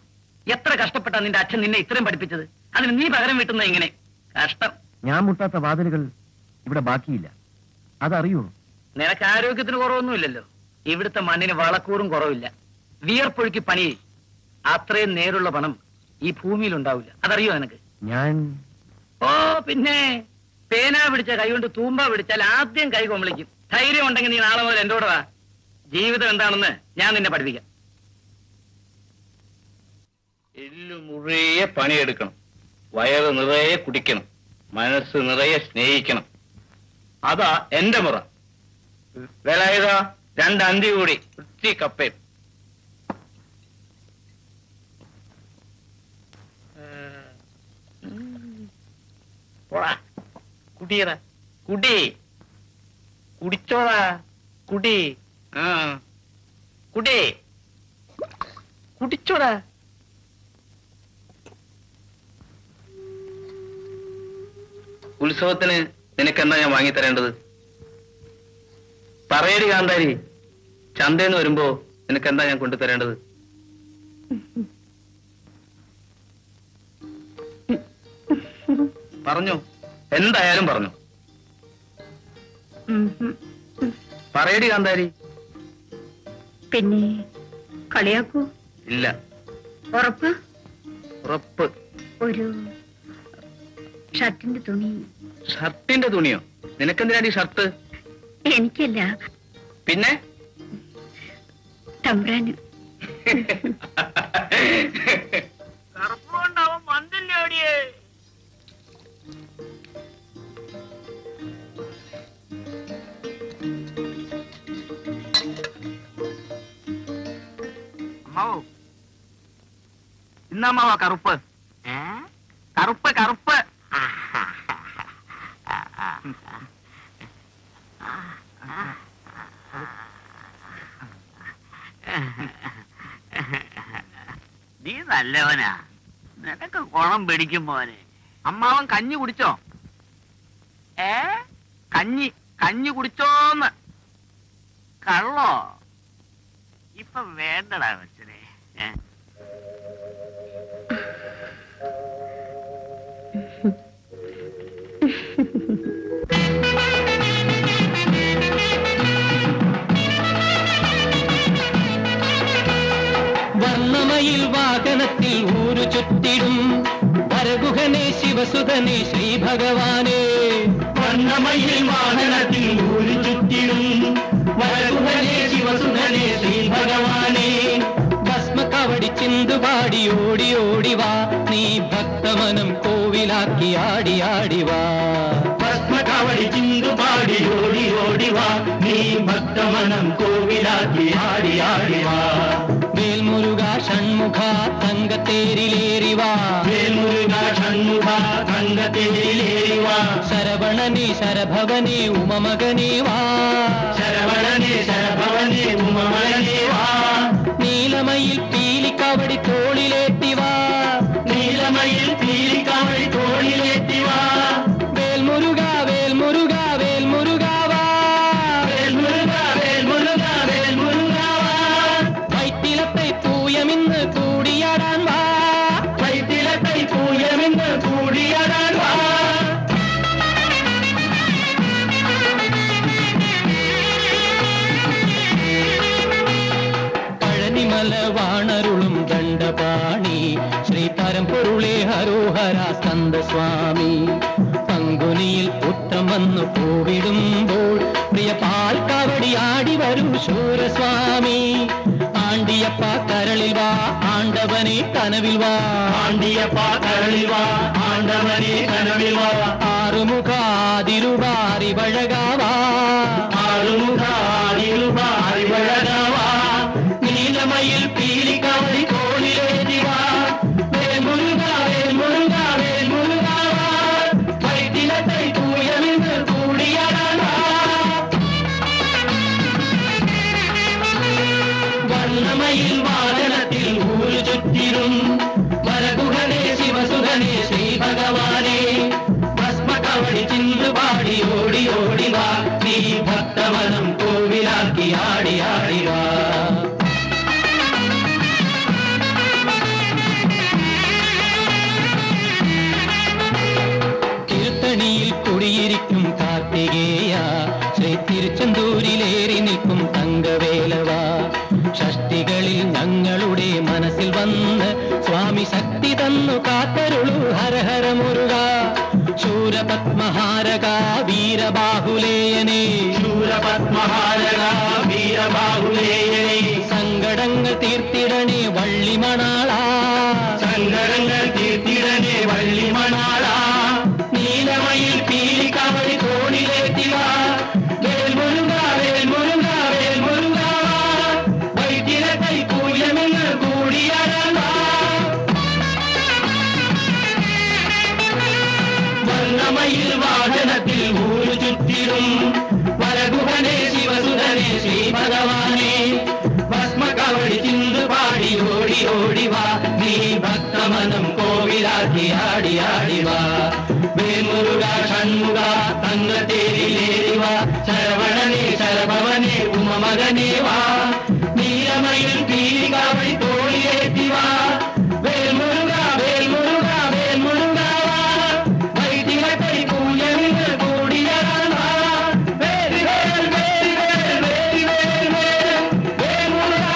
എത്ര കഷ്ടപ്പെട്ടാ നിന്റെ അച്ഛൻ നിന്നെ ഇത്രയും പഠിപ്പിച്ചത്. അതിന് നീ പകരം വീട്ടുന്ന ഇങ്ങനെ കഷ്ടം. ഞാൻ മുട്ടാത്ത വാതിലുകൾ ഇവിടെ ബാക്കിയില്ല, അതറിയോ? നിനക്ക് ആരോഗ്യത്തിന് കുറവൊന്നുമില്ലല്ലോ. ഇവിടുത്തെ മണ്ണിന് വളക്കൂറും കുറവില്ല. വിയർപ്പൊഴുക്കി പണി അത്രയും നേരുള്ള പണം ഈ ഭൂമിയിൽ ഉണ്ടാവില്ല. അതറിയോ നിനക്ക്? ഞാൻ പിന്നെ പേന പിടിച്ച കൈ കൊണ്ട് തൂമ്പ പിടിച്ചാൽ ആദ്യം കൈ കൊമളിക്കും. ധൈര്യം ഉണ്ടെങ്കിൽ നീ നാളെ മുതൽ എന്റെ കൂടെ വാ. ജീവിതം എന്താണെന്ന് ഞാൻ നിന്നെ പഠിപ്പിക്കാം. എല്ലു മുറിയെ പണിയെടുക്കണം, വയറ് നിറയെ കുടിക്കണം, മനസ്സ് നിറയെ സ്നേഹിക്കണം. അതാ എന്റെ മുറ. വില ഇതാ 2 അന്തി കൂടി വൃത്തി കപ്പയും. കുടിയറ കുടി, കുടിച്ചോടാ കുടി. കുടി കുടിച്ചോടാ. ഉത്സവത്തിന് നിനക്കെന്താ ഞാൻ വാങ്ങിത്തരേണ്ടത്? പറയടി കാന്താരി, ചന്തേന്ന് വരുമ്പോ നിനക്കെന്താ ഞാൻ കൊണ്ടുതരേണ്ടത്? പറഞ്ഞു, എന്തായാലും പറഞ്ഞു. പറയടി കാന്താരി. പിന്നെ കളിയാക്കൂ? ഇല്ല. ഉറപ്പ്? ഉറപ്പ്. ഒരു ഷർട്ടിന്റെ തുണി. ഷർട്ടിന്റെ തുണിയോ? നിനക്കെന്തിനാ ഈ ഷർട്ട്? എനിക്കല്ല, പിന്നെ തമ്പ്രാന്. ഇന്നമ്മാവാ കറുപ്പ്. കറുപ്പ് കറുപ്പ്. നീ നല്ലവനാ, നിനക്ക് കുളം പിടിക്കും മോനെ. അമ്മാവൻ കഞ്ഞി കുടിച്ചോ? കഞ്ഞി കഞ്ഞി കുടിച്ചോന്ന്. കള്ളോ? ഇപ്പൊ വേണ്ടടാ കൊച്ചനെ. വർണ്ണമയിൽ വാഹനത്തിൽ ഊരു ചുറ്റിടും വരഗുഹനെ ശിവസുതനെ ശ്രീ ഭഗവാനെ. വർണ്ണമയിൽ വാഹനത്തിൽ ഊരു ചുറ്റിടും വരഗുഹനെ ശിവസുതനെ ശ്രീ ഭഗവാനെ. ഭസ്മകവടി ചിന്തുപാടി ഓടി ഓടിവാ, നീ ഭക്തമനം കോവിലാക്കി ആടി ആടിവാ. ഭസ്മകവടി ചിന്തുപാടി ഓടി ഓടിവാ, നീ ഭക്തമനം കോവിലാക്കി ആടി ആടിവാ. വേൽമുരുക ഷൺമുഖ തങ്കത്തേരിലേറിവാ, വേൽമുരുക ഷൺമുഖ തങ്കത്തേരിലേറിവാ. ശരവണനെ ശരഭവനെ ഉമമകനേ വാ, ശരവണനെ ശരഭവനെ ഉമമകനേ വാ. നീലമയിൽ പീലിക്കാവടി തോളിലേറ്റിവാ, നീലമയിൽ പീലിക്കാവടി തോളിലേറ്റിവാ. വേൽമുരുക വേൽമുരുക വേൽമുരുക വാ, വേൽമുരുക വേൽമുരുക വേൽമുരുക വാ. വൈത്തിലത്തെ പൂയമിന്ന് കൂടിയാടാൻ വാ, വൈത്തിലത്തെ പൂയമിന്ന് കൂടിയാടാൻ വാ. പഴനിമല വാണരുളും ദണ്ഡപാണി ശ്രീ പരമ്പൊരുളേ ഹരോഹര സ്കന്ദസ്വാമി. പങ്കുനിയിൽ പുത്രം വന്നു പൂവിടുമ്പോൾ പ്രിയ പാൽക്കാവടി ആടി വരൂ ശൂരസ്വാമി. ആണ്ടിയപ്പ കരളിൽ വാ, ആണ്ടവനെ കനവിൽ വാ, ആണ്ടിയപ്പ കരളിൽ വാ, ആണ്ടവനെ കനവിൽ വാ. ആറുമുഖാതിരുവാരി വഴകാവാ, ആറുമുഖാതിരുവാരി വഴകാവാ. നീലമയിൽ പീലിക്കാവടി തോളിലേറ്റിവാ, വേൽമുരുക വേൽമുരുക വേൽമുരുക വാ. വൈത്തിലത്തെ പൂയമിന്ന് കൂടിയാടാൻ വാ. വർണ്ണമയിൽ വാഹനത്തിൽ ഊരു ചുറ്റിടും വരഗുഹനെ ശിവസുധനെ ശ്രീ ഭഗവാനെ. ഭസ്മകവടി ചിന്തുപാടി ഓടി ഓടിവാ, നീ ഭക്തമനം കോവിലാക്കി ആടി ആടിവാ. തിരുത്തണിയിൽ കുടിയിരിക്കും കാർത്തികേയ, ശ്രീ തിരുച്ചെന്തൂരിലേറി നിൽക്കും തങ്കവേലവാ. ഷഷ്ടികളിൽ ഞങ്ങളുടെ മനസ്സിൽ വന്ന് സ്വാമി ശക്തി തന്നു കാത്തരുളു ഹരഹര മുരുക. ശൂരപത്മഹാരക വീരബാഹുലേയനെ, ശൂരപത്മഹാരക വീരബാഹുലേയനെ. സങ്കടങ്ങൾ തീർത്തിടണേ വള്ളിമണാള, സങ്കടങ്ങൾ തീർത്തിടണേ വള്ളിമണാള. നീലമയിൽ പീലിക്കാവടി തോണിലേറ്റിവാ, വേൽമുരുക വേൽമുരുക വേൽമുരുക വാ. വൈത്തിലത്തെ പൂയമെന്ന് കൂടിയാടാൻ വാ. വർണ്ണമയിൽ വാഹനത്തിൽ ഊരു ചുറ്റിടും വരഗുഹനെ ശിവസുധനെ ശ്രീ ഭഗവാനെ. ഭസ്മകവടി ചിന്തുപാടി ഓടി ഓടിവാ, നീ ഭക്തമനം കോവിലാക്കി ആടി ആടിവാ. വേൽമുരുക ഷൺമുഖ തങ്കത്തേരിലേറിവാ, ശരവണനെ ശരഭവനെ ഉമമകനേ വാ. നീലമയിൽ പീലികാവടി തോളിലേറ്റിവാ, വേൽമുരുക വേൽമുരുക വേൽമുരുക വാ. വൈത്തിലത്തെ പൂയമിന്ന് കൂടിയാടാൻ വാ. വേൽ വേൽ വേൽ വേൽ വേൽ വേൽ വേൽ വേൽമുരുക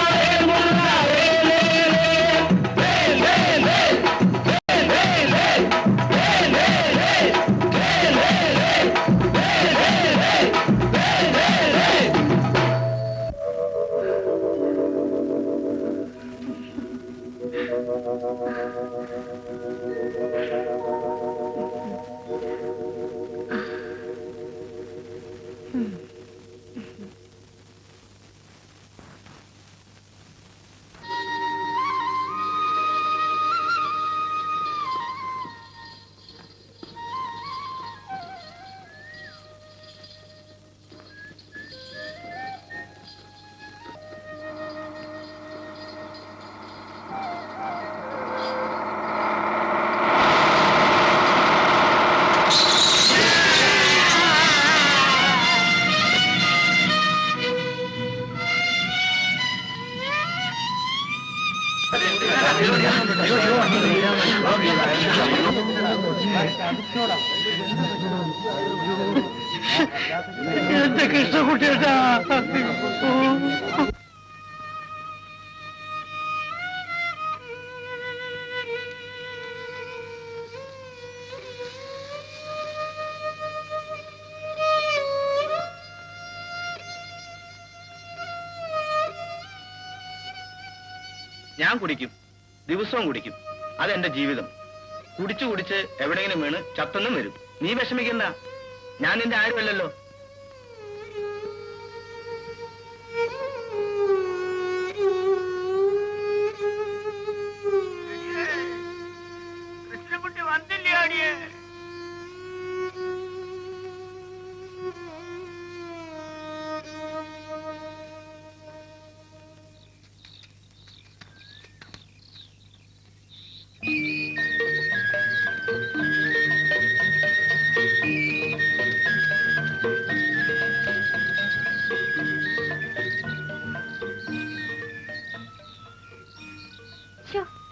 എന്റെ കൃഷ്ണകുട്ടിയേട്ടാ. ഞാൻ കുടിക്കും, ദിവസവും കുടിക്കും. അതെന്റെ ജീവിതം. കുടിച്ചു കുടിച്ച് എവിടെയെങ്കിലും വീണ് ചത്തൊന്നും വരും. നീ വിഷമിക്കണ്ട, ഞാൻ നിന്റെ ആരുമല്ലല്ലോ. കൃഷ്ണകുട്ടി വന്നില്ലേ അടിയേ?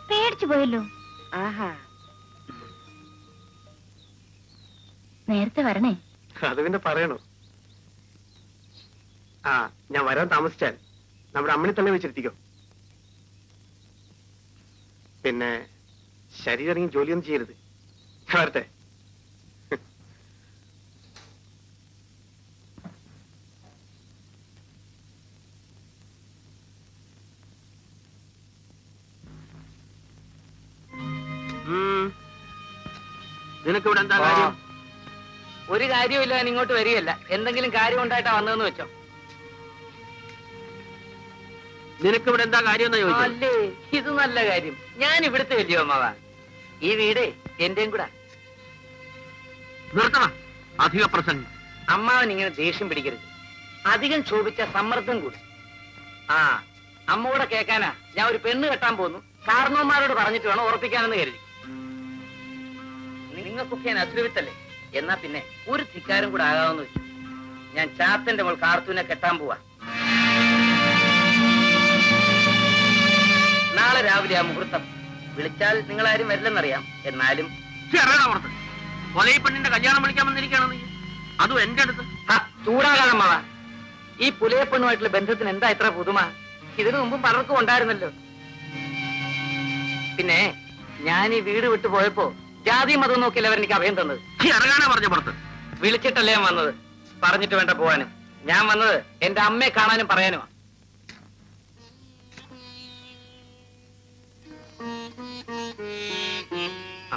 പേടിച്ചു പോയല്ലോ. ആഹാ, നേരത്തെ വരണേ. അത് പിന്നെ പറയണോ? ആ, ഞാൻ വരാൻ താമസിച്ചാൽ നമ്മുടെ അമ്മനെ തന്നെ വെച്ചിരുത്തിക്കോ. പിന്നെ ശരീരം ഇറങ്ങി ജോലിയൊന്നും ചെയ്യരുത്. ഞാൻ വരട്ടെ. നിനക്ക് ഇവിടെ എന്താ കാര്യം? ഒരു കാര്യമില്ല, ഞാൻ ഇങ്ങോട്ട് വരികയല്ല. എന്തെങ്കിലും കാര്യം ഉണ്ടായിട്ടാ വന്നതെന്ന് വെച്ചോ. നിനക്ക് ഇവിടെ എന്താ കാര്യം എന്ന് ചോദിച്ചു. അല്ലേ, ഇത് നല്ല കാര്യം. ഞാൻ ഇവിടുത്തെ വലിയ അമ്മാവാ. ഈ വീടേ എന്റെയും കൂടെ. നിർത്തണം അധിക പ്രസംഗം. അമ്മാവൻ ഇങ്ങനെ ദേഷ്യം പിടിക്കരുത്. അധികം ക്ഷോഭിച്ച സമ്മർദ്ദം കൂടും. ആ, അമ്മൂടെ കേൾക്കാനാ ഞാൻ ഒരു പെണ്ണ് കെട്ടാൻ പോന്നു. കാരണവന്മാരോട് പറഞ്ഞിട്ട് വേണം ഉറപ്പിക്കാനെന്ന് കരുതി. നിങ്ങൾക്കൊക്കെ ഞാൻ അസുരവിത്തല്ലേ? എന്നാ പിന്നെ ഒരു ധിക്കാരം കൂടെ ആകാമെന്ന് വെച്ചു. ഞാൻ ചാത്തന്റെ മോൾ കാർത്തൂനെ കെട്ടാൻ പോവാ. നാളെ രാവിലെ ആ മുഹൂർത്തം. വിളിച്ചാൽ നിങ്ങളാരും വരില്ലെന്നറിയാം. എന്നാലും പുറത്ത് കൊലയി പെണ്ണിന്റെ കല്യാണം വിളിക്കാൻ വന്നിരിക്കുകയാണ് നീ, അതും എന്റെ അടുത്ത്. ചൂടാകാതമ്മ. ഈ പുലയപ്പെണ്ണുമായിട്ടുള്ള ബന്ധത്തിന് എന്താ ഇത്ര പുതുമ? ഇതിനു മുമ്പും പലർക്കും ഉണ്ടായിരുന്നല്ലോ. പിന്നെ ഞാൻ ഈ വീട് വിട്ടു പോയപ്പോ ജാതി മതം നോക്കിയല്ല അവരെനിക്ക് അഭയം തന്നത്. ഇറങ്ങാനാ പറഞ്ഞ പുറത്ത്. വിളിച്ചിട്ടല്ലേ ഞാൻ വന്നത്. പറഞ്ഞിട്ട് വേണ്ട പോവാനും. ഞാൻ വന്നത് എന്റെ അമ്മയെ കാണാനും പറയാനുമാ.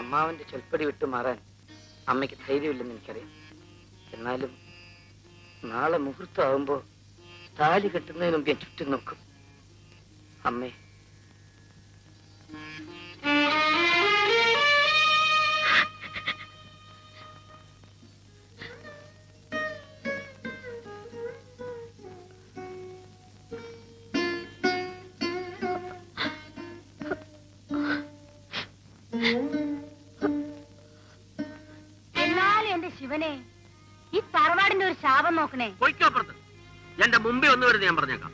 അമ്മാവന്റെ ചൊൽപ്പടി വിട്ടു മാറാൻ അമ്മയ്ക്ക് ധൈര്യമില്ലെന്ന് എനിക്കറിയാം. എന്നാലും നാളെ മുഹൂർത്തമാകുമ്പോ താലി കെട്ടുന്നതിന് മുമ്പ് ഞാൻ ചുറ്റും നോക്കും. അമ്മേ, എന്നാലും എന്റെ ശിവനെ, ഈ തറവാടിന്റെ ഒരു ശാപം നോക്കണേ. പൊയ്ക്കപ്പുറത്ത്. എന്റെ മുമ്പേ ഒന്ന് വരുന്നത് ഞാൻ പറഞ്ഞേക്കാം.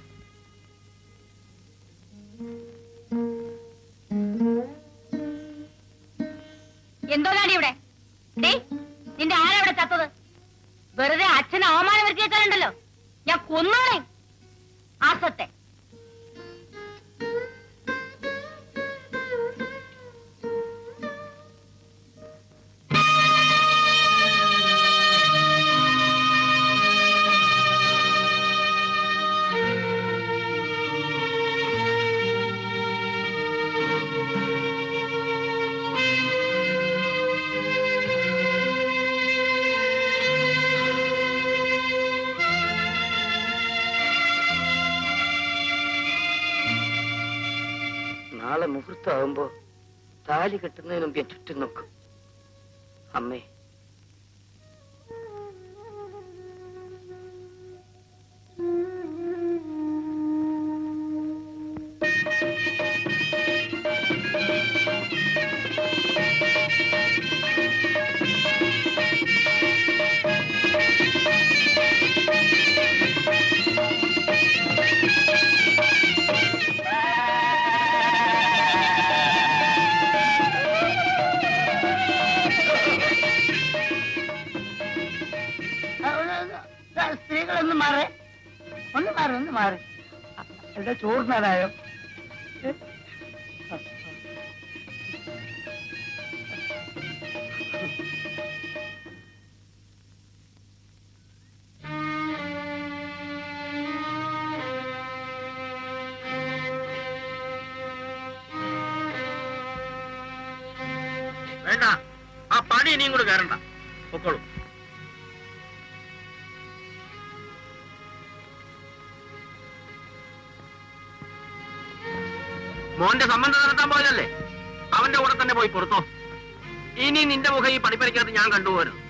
എന്തോന്നാടി ഇവിടെ? നിന്റെ ആരാ ഇവിടെ ചത്തത്? വെറുതെ അച്ഛനെ അവമാനം വരുത്തിയേക്കാറുണ്ടല്ലോ. ഞാൻ കൊന്നോളെ ആസത്തെ. നാളെ മുഹൂർത്തമാകുമ്പോ താലി കെട്ടുന്നതിന് മുമ്പ് ഞാൻ ചുറ്റും നോക്കും. അമ്മേ, സ്ത്രീകളൊന്ന് മാറേ, ഒന്ന് മാറി. എന്താ ചോറിനായോ? വേണ്ട, ആ പണി ഇനിയും കൂടെ കയറണ്ട, പൊക്കോളൂ. മോന്റെ സംബന്ധം നടത്താൻ പോയതല്ലേ, അവന്റെ കൂടെ തന്നെ പോയി പുറത്തോ. ഇനി നിന്റെ മുഖം ഈ പണിപ്പരക്കകത്ത് ഞാൻ കണ്ടുപോരുന്നു.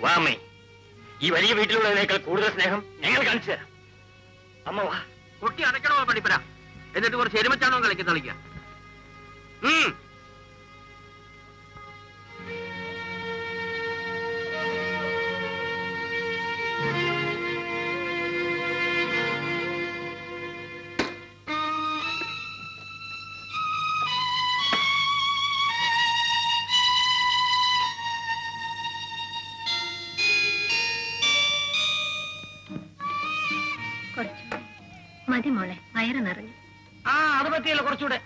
വാമേ, ഈ വലിയ വീട്ടിലുള്ളതിനേക്കാൾ കൂടുതൽ സ്നേഹം ഞങ്ങൾ കാണിച്ചു തരാം. അമ്മ വാ. കുട്ടി അടയ്ക്കണോ പണിപ്പര, എന്നിട്ട് കുറച്ച് എരുമച്ചാണോ കളിക്കുക. മതി മോളെ, വയറ് നിറഞ്ഞു. ആ അത് പറ്റിയല്ലോ, കുറച്ചുകൂടെ.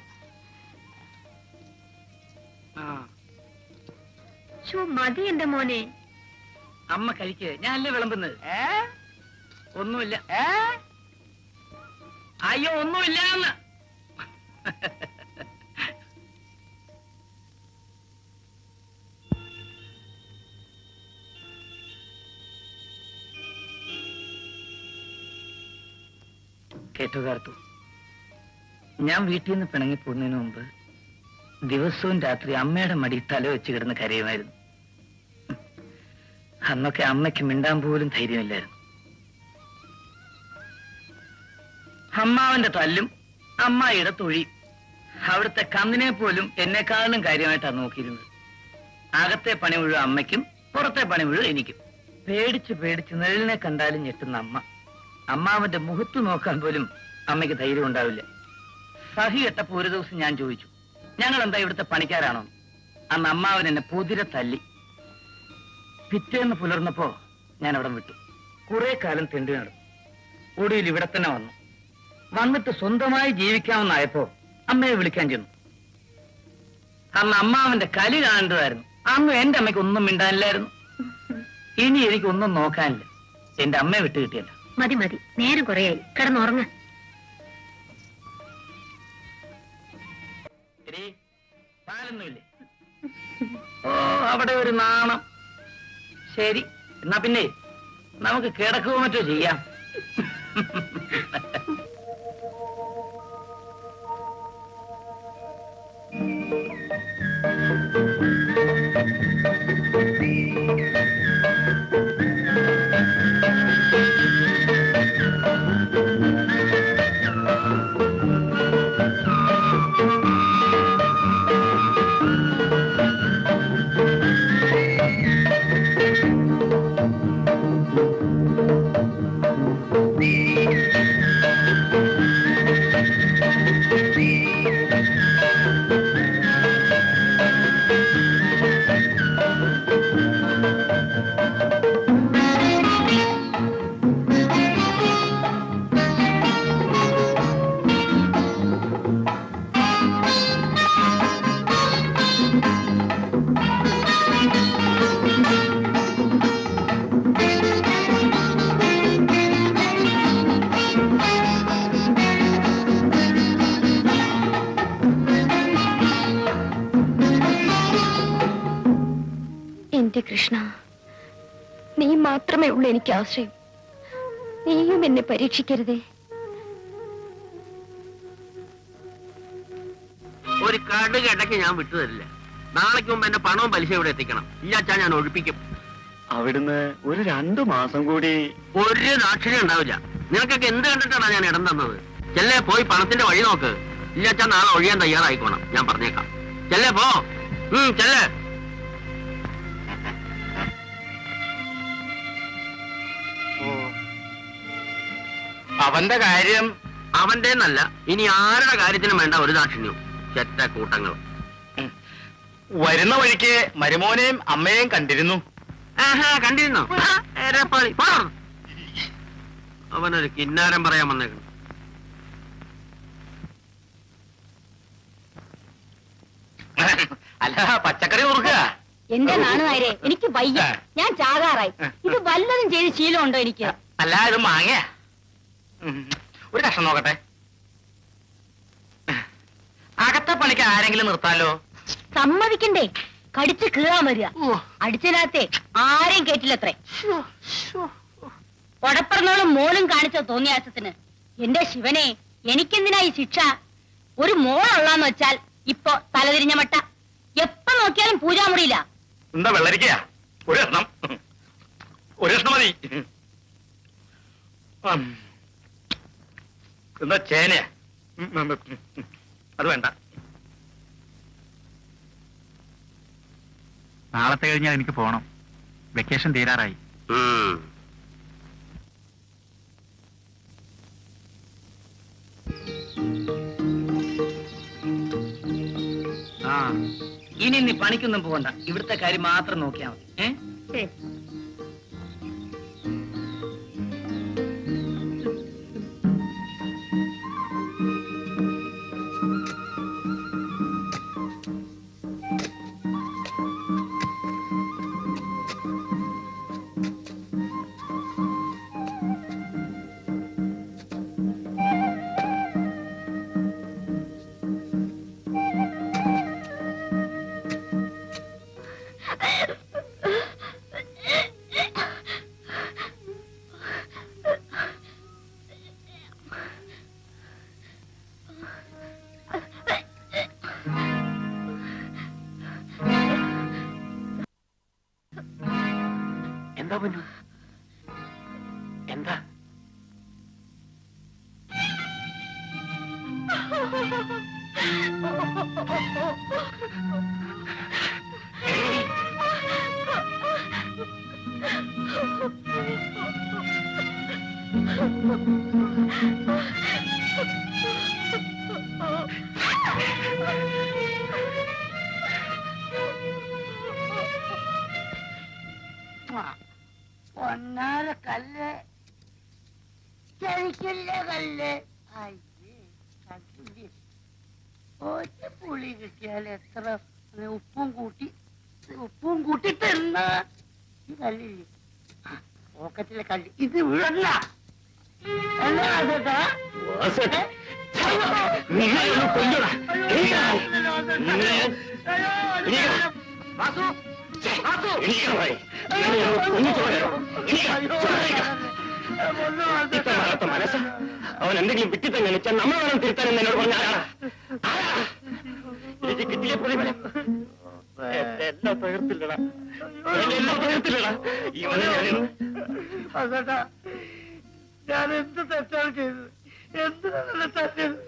മതി എന്റെ മോനെ. അമ്മ കഴിക്ക്, ഞാനല്ലേ വിളമ്പുന്നത്. ഒന്നുമില്ല. അയ്യോ, ഒന്നുമില്ല എന്ന്. കേട്ടോ കാർത്തു, ഞാൻ വീട്ടിൽ നിന്ന് പിണങ്ങി പോകുന്നതിന് മുമ്പ് ദിവസവും രാത്രി അമ്മയുടെ മടി തല വെച്ച് കിടന്ന് കരയുമായിരുന്നു. അന്നൊക്കെ അമ്മയ്ക്ക് മിണ്ടാൻ പോലും ധൈര്യമില്ലായിരുന്നു. അമ്മാവന്റെ തല്ലും അമ്മായിയുടെ തൊഴി, അവിടുത്തെ കന്നിനെ പോലും എന്നെക്കാളും കാര്യമായിട്ടാണ് നോക്കിയിരുന്നത്. അകത്തെ പണി മുഴുവൻ അമ്മയ്ക്കും, പുറത്തെ പണി മുഴുവൻ എനിക്കും. പേടിച്ച് പേടിച്ച് നിഴലിനെ കണ്ടാലും ഞെട്ടുന്ന അമ്മ. അമ്മാവന്റെ മുഖത്ത് നോക്കാൻ പോലും അമ്മയ്ക്ക് ധൈര്യം ഉണ്ടാവില്ല. സഹി കെട്ടപ്പോ ഒരു ദിവസം ഞാൻ ചോദിച്ചു, ഞങ്ങൾ എന്താ ഇവിടുത്തെ പണിക്കാരാണോ? അന്ന് അമ്മാവൻ എന്നെ പൊതിരെ തല്ലി. പിറ്റേന്ന് പുലർന്നപ്പോ ഞാൻ അവിടെ വിട്ടു. കുറെ കാലം തെണ്ടി നടന്നു. ഒടുവിൽ ഇവിടെ തന്നെ വന്നു. വന്നിട്ട് സ്വന്തമായി ജീവിക്കാമെന്നായപ്പോ അമ്മയെ വിളിക്കാൻ ചെന്നു. അന്ന് അമ്മാവന്റെ കലി കാണേണ്ടതായിരുന്നു. അന്ന് എന്റെ അമ്മയ്ക്ക് ഒന്നും മിണ്ടാനില്ലായിരുന്നു. ഇനി എനിക്കൊന്നും നോക്കാനില്ല. എന്റെ അമ്മയെ വിട്ടു കിട്ടിയല്ല. മതി മതി, നേരം കുറയായി, കിടന്നുറങ്ങ. പാലൊന്നുമില്ലേ? ഓ, അവിടെ ഒരു നാണം. ശരി, എന്നാ പിന്നെ നമുക്ക് കിടക്കുകയോ മറ്റോ ചെയ്യാം. മാത്രമേ ഉള്ളൂ എനിക്ക് ആശ്രയം. നീയും എന്നെ പരീക്ഷിക്കരുതേ. ഒരു കടുക് ഇടയ്ക്ക് ഞാൻ വിട്ടുതരില്ല. നാളേക്ക് മുമ്പ് എന്റെ പണവും പലിശ ഇവിടെ എത്തിക്കണം. ഇല്ലാച്ചാ ഞാൻ ഒഴിപ്പിക്കും. അവിടുന്ന് ഒരു 2 മാസം കൂടി. ഒരു ദാക്ഷിണ്യം ഉണ്ടാവില്ല. നിനക്കൊക്കെ എന്ത് കണ്ടിട്ടാണ് ഞാൻ ഇടം തന്നത്? ചെല്ലേ പോയി പണത്തിന്റെ വഴി നോക്ക്. ഇല്ലാച്ചാ നാളെ ഒഴിയാൻ തയ്യാറായിക്കോണം. ഞാൻ പറഞ്ഞേക്കാം. ചെല്ലേ പോ. ചെല്ലേ. അവന്റെ കാര്യം അവന്റെ എന്നല്ല, ഇനി ആരുടെ കാര്യത്തിനും വേണ്ട ഒരു ദാക്ഷിണ്യവും. ചെറ്റ കൂട്ടങ്ങൾ. വരുന്ന വഴിക്ക് മരുമോനെയും അമ്മയെയും കണ്ടിരുന്നു. കണ്ടിരുന്നോ? അവനൊരു കിന്നാരം പറയാൻ വന്നേക്കണം. അല്ല, പച്ചക്കറി നോക്കുക. എന്റെ നാണുനായരെ, എനിക്ക് വയ്യ. ഞാൻ ചാകാറായി. ഇത് വല്ലതും ചെയ്ത് ശീലമുണ്ടോ എനിക്ക്? അല്ല, ഇത് മാങ്ങ. ഒരു കഷ്ണം നോക്കട്ടെ. അകത്തെ പണിക്ക് ആരെങ്കിലും നിർത്താലോ? സമ്മതിക്കണ്ടേ? കടിച്ച് കീറാൻ വരിക. അടിച്ചതിനകത്തെ ആരെയും കേട്ടില്ലത്രേ. കൊടപ്പറന്നോളും മോളും കാണിച്ച തോന്നിയാസത്തിന് എന്റെ ശിവനെ, എനിക്കെന്തിനാ ഈ ശിക്ഷ? ഒരു മോളുള്ളാന്ന് വെച്ചാൽ ഇപ്പൊ തലതിരിഞ്ഞ മട്ട. എപ്പ നോക്കിയാലും പൂജാമുറിയില്ല. എന്താ വെള്ളരിക്കയാ? ഒരു കഷ്ണം. ഒരു കഷ്ണം മതി. എന്താ ചേനയാ? അത് വേണ്ട. നാളത്തെ കഴിഞ്ഞാൽ എനിക്ക് പോണം. വെക്കേഷൻ തീരാറായി. ആ, ഇനി നീ പണിക്കൊന്നും പോകണ്ട. ഇവിടുത്തെ കാര്യം മാത്രം നോക്കിയാ മതി. എന്താ പൊന്നു? എന്താ? പൊന്നാല കല്ല്, ചരിക്കില്ല കല്ല്. ഒറ്റ പുളി കിട്ടിയാൽ എത്ര ഉപ്പും കൂട്ടി തിന്ന. ഈ കല്ലില്ലേ, പോക്കറ്റിലെ കല്ല്. ഇത് വീഴല്ല. എന്നാ ചേട്ടാ? മനസ്സ അവൻ എന്തെങ്കിലും വിട്ടി തന്നെ വെച്ചാൽ നമ്മൾ വേണം തിരുത്താനെന്ന് എന്നോട് പറഞ്ഞ എനിക്ക് കിട്ടിയ പ്രതിഫലം എല്ലാം തകർത്തില്ലടാ. അതേട്ടാ, ഞാൻ എന്ത് തെറ്റാണ് ചെയ്തത്? എന്തിനാണ് തന്നത്?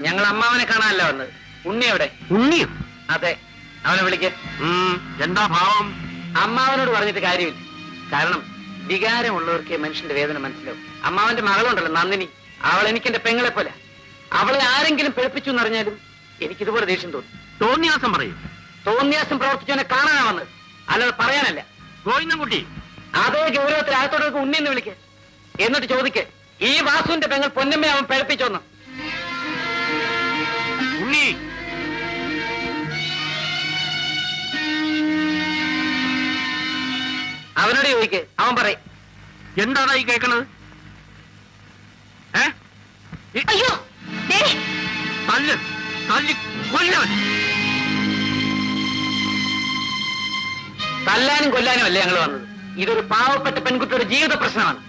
ഞങ്ങൾ അമ്മാവനെ കാണാനല്ല വന്നത്. ഉണ്ണി എവിടെ? ഉണ്ണിയോ? അതെ, അവനെ വിളിക്ക്. എന്താ ഭാവം? അമ്മാവനോട് പറഞ്ഞിട്ട് കാര്യമില്ല. കാരണം വികാരമുള്ളവർക്ക് മനുഷ്യന്റെ വേദന മനസ്സിലാവും. അമ്മാവന്റെ മകളുണ്ടല്ലോ നന്ദിനി, അവൾ എനിക്ക് എന്റെ പെങ്ങളെ പോലെ. അവളെ ആരെങ്കിലും പിഴപ്പിച്ചു എന്നറിഞ്ഞാലും എനിക്കിതുപോലെ ദേഷ്യം തോന്നും. തോന്നിയാസം പറയും. തോന്നിയാസം പ്രവർത്തിച്ചവനെ കാണാനാ വന്നത്, അല്ലാതെ പറയാനല്ല. ഗോവിന്ദൻകുട്ടി, അതേ ഗൗരവത്തിൽ അകത്തോടൊക്കെ ഉണ്ണിന്ന് വിളിക്ക്. എന്നിട്ട് ചോദിക്ക്, ഈ വാസുവിന്റെ പെങ്ങൾ പൊന്നമ്മയെ അവൻ പിഴപ്പിച്ചോന്ന്. ഉണ്ണി, അവനോട് ചോദിക്ക്, അവൻ പറയും. എന്താണ് ഈ കേൾക്കണത്? അയ്യോ ദേ, തല്ല് തല്ലി കൊല്ലവൻ. തല്ലാനും കൊല്ലാനും അല്ലേ ഞങ്ങൾ വന്നത്. ഇതൊരു പാവപ്പെട്ട പെൺകുട്ടിയുടെ ജീവിത പ്രശ്നമാണ്.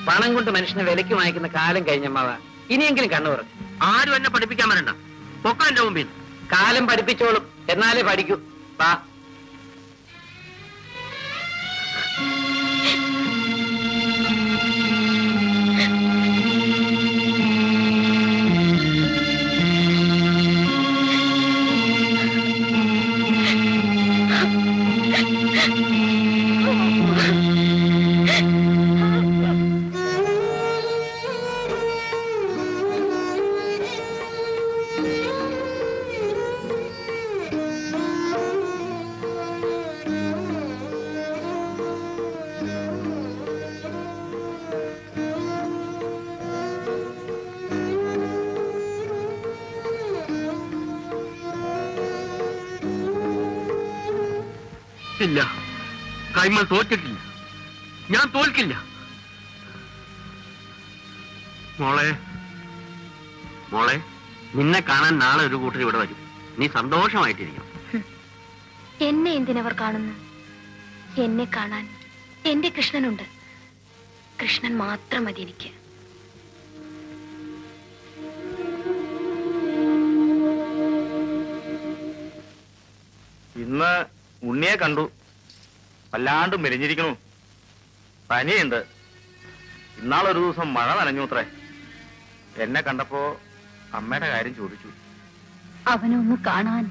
പണം കൊണ്ട് മനുഷ്യനെ വിലയ്ക്ക് വാങ്ങിക്കുന്ന കാലം കഴിഞ്ഞമ്മാവ. ഇനിയെങ്കിലും കണ്ണു പറഞ്ഞു. ആരും എന്നെ പഠിപ്പിക്കാൻ വരണ്ട. പൊക്ക എന്റെ മുമ്പിൽ. കാലം പഠിപ്പിച്ചോളും, എന്നാലേ പഠിക്കൂ. വാ. ഇല്ല, കൈമൾ തോറ്റിട്ടില്ല. ഞാൻ തോൽക്കില്ല. മോളെ മോളെ, നിന്നെ കാണാൻ നാളെ ഒരു കൂട്ടർ ഇവിടെ വരും. നീ സന്തോഷമായിട്ടിരിക്കണം. എന്നെ എന്തിനവർ കാണുന്നു? എന്നെ കാണാൻ എന്റെ കൃഷ്ണനുണ്ട്. കൃഷ്ണൻ മാത്രം മതി എനിക്ക്. ഇന്ന് ഉണ്ണിയെ കണ്ടു. വല്ലാണ്ട് മെലിഞ്ഞിരിക്കണു. പനിയുണ്ട്. ഇന്നാളൊരു ദിവസം മഴ നനഞ്ഞു അത്രേ. എന്നെ കണ്ടപ്പോ അമ്മയുടെ കാര്യം ചോദിച്ചു. അവനൊന്ന് കാണാൻ.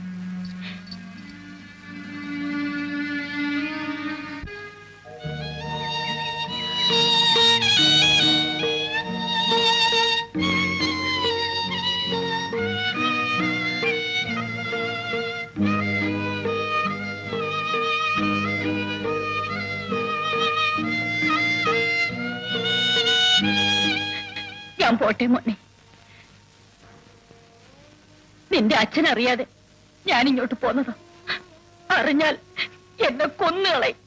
ഞാൻ പോട്ടെ മോനെ. നിന്റെ അച്ഛൻ അറിയാതെ ഞാൻ ഇങ്ങോട്ട് പോന്നതാ. അറിഞ്ഞാൽ എന്നെ കൊന്നുകളയും.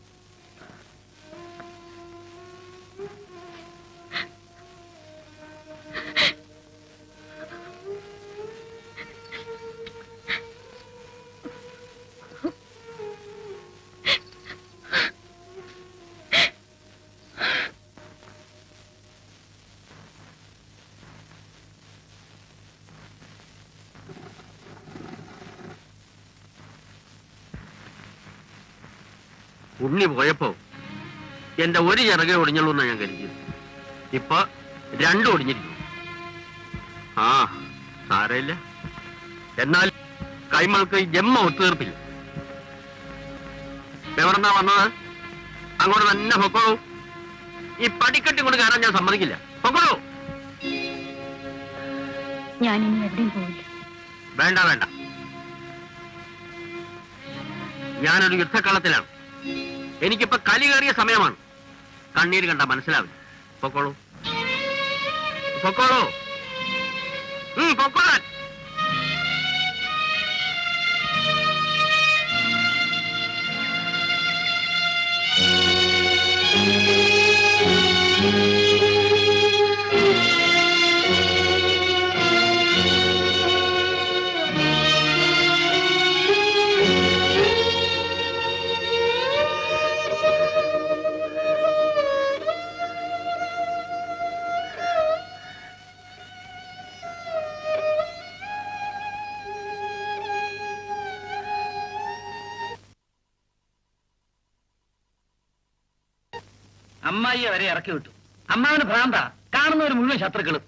ഉണ്ണി പോയപ്പോ എന്റെ ഒരു ചിറകെ ഒടിഞ്ഞുള്ളൂ എന്നാ ഞാൻ കരുതിയത്. ഇപ്പൊ രണ്ടും ഒടിഞ്ഞിരിക്കുന്നു. ആ സാരമില്ല. എന്നാൽ കൈമൾക്ക് ജന്മ ഒത്തുതീർപ്പില്ല. എവിടെന്നാ വന്നത്? അങ്ങോട്ട് തന്നെ പൊക്കോളൂ. ഈ പടിക്കെട്ടി കൊണ്ട് കയറാൻ ഞാൻ സമ്മതിക്കില്ല. പൊക്കോളൂ. ഞാനിനി എവിടെയും പോവില്ല. വേണ്ട വേണ്ട, ഞാനൊരു യുദ്ധക്കളത്തിലാണ്. എനിക്കിപ്പോ കലി കയറിയ സമയമാണ്. കണ്ണീര് കണ്ട മനസ്സിലാവില്ല. പൊക്കോളൂ പൊക്കോളൂ. പൊക്കോളാൻ. അമ്മായിയെ വരെ ഇറക്കി വിട്ടു. അമ്മാവിന് ഭ്രാന്താ. കാണുന്നവര് മുഴുവൻ ശത്രുക്കളും.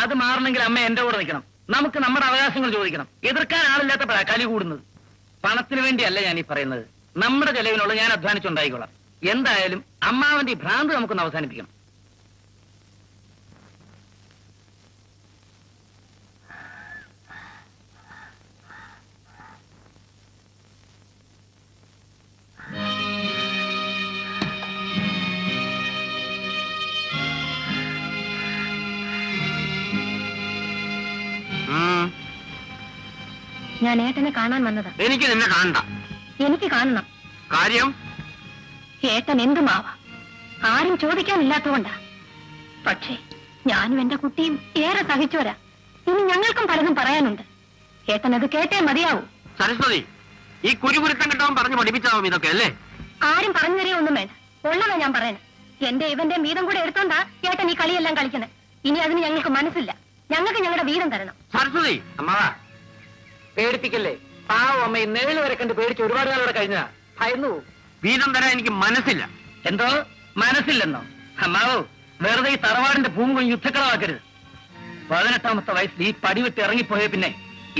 അത് മാറണമെങ്കിൽ അമ്മ എന്റെ കൂടെ നിൽക്കണം. നമുക്ക് നമ്മുടെ അവകാശങ്ങൾ ചോദിക്കണം. എതിർക്കാൻ ആളില്ലാത്തപ്പോഴാ കലി കൂടുന്നത്. പണത്തിന് വേണ്ടിയല്ല ഞാൻ ഈ പറയുന്നത്. നമ്മുടെ ചെലവിനുള്ള ഞാൻ അധ്വാനിച്ചുണ്ടായിക്കോളാം. എന്തായാലും അമ്മാവന്റെ ഈ ഭ്രാന്ത് നമുക്കൊന്ന് അവസാനിപ്പിക്കണം. ഞാൻ ഏട്ടനെ കാണാൻ വന്നതാ. എനിക്ക് നിന്നെ കാണണ്ട. എനിക്ക് കാണണം. കാര്യം? ഏട്ടൻ എന്തുമാവാ, ആരും ചോദിക്കാനില്ലാത്തതുകൊണ്ടാ. പക്ഷേ ഞാനും എന്റെ കുട്ടിയും ഏറെ സഹിച്ചോരാ. ഇനി ഞങ്ങൾക്കും പലതും പറയാനുണ്ട്. ഏട്ടൻ അത് കേട്ടേ മതിയാവൂ. സരസ്വതി, ഈ കുരുകുരുത്തം കിട്ടവൻ പറഞ്ഞു പഠിപ്പിച്ചാവും ഇതൊക്കെ അല്ലേ? ആരും പറഞ്ഞു തരേ ഒന്നും വേണ്ട. ഉള്ളതാ ഞാൻ പറയണേ. എന്റെ ഇവന്റെ വീതം കൂടെ എടുത്തോണ്ടാ ഏട്ടൻ ഈ കളിയെല്ലാം കളിക്കുന്നത്. ഇനി അതിന് ഞങ്ങൾക്ക് മനസ്സില്ല. ഞങ്ങൾക്ക് ഞങ്ങളുടെ വീതം തരണം. സരസ്വതി, അമ്മാവാ പേടിപ്പിക്കല്ലേ. പാവം അമ്മ ഈ നിഴൽ വരെ കണ്ട് പേടിച്ച് ഒരുപാട് നാളോടെ കഴിഞ്ഞതാ. ഭയന്നു പോവും. വീതം തരാൻ എനിക്ക് മനസ്സില്ല. എന്തോ മനസ്സില്ലെന്നോ? അമ്മാവോ, വെറുതെ ഈ തറവാടിന്റെ ഭൂമി യുദ്ധക്കളമാക്കരുത്. 18ാമത്തെ വയസ്സിൽ ഈ പടിവിട്ട് ഇറങ്ങിപ്പോയ പിന്നെ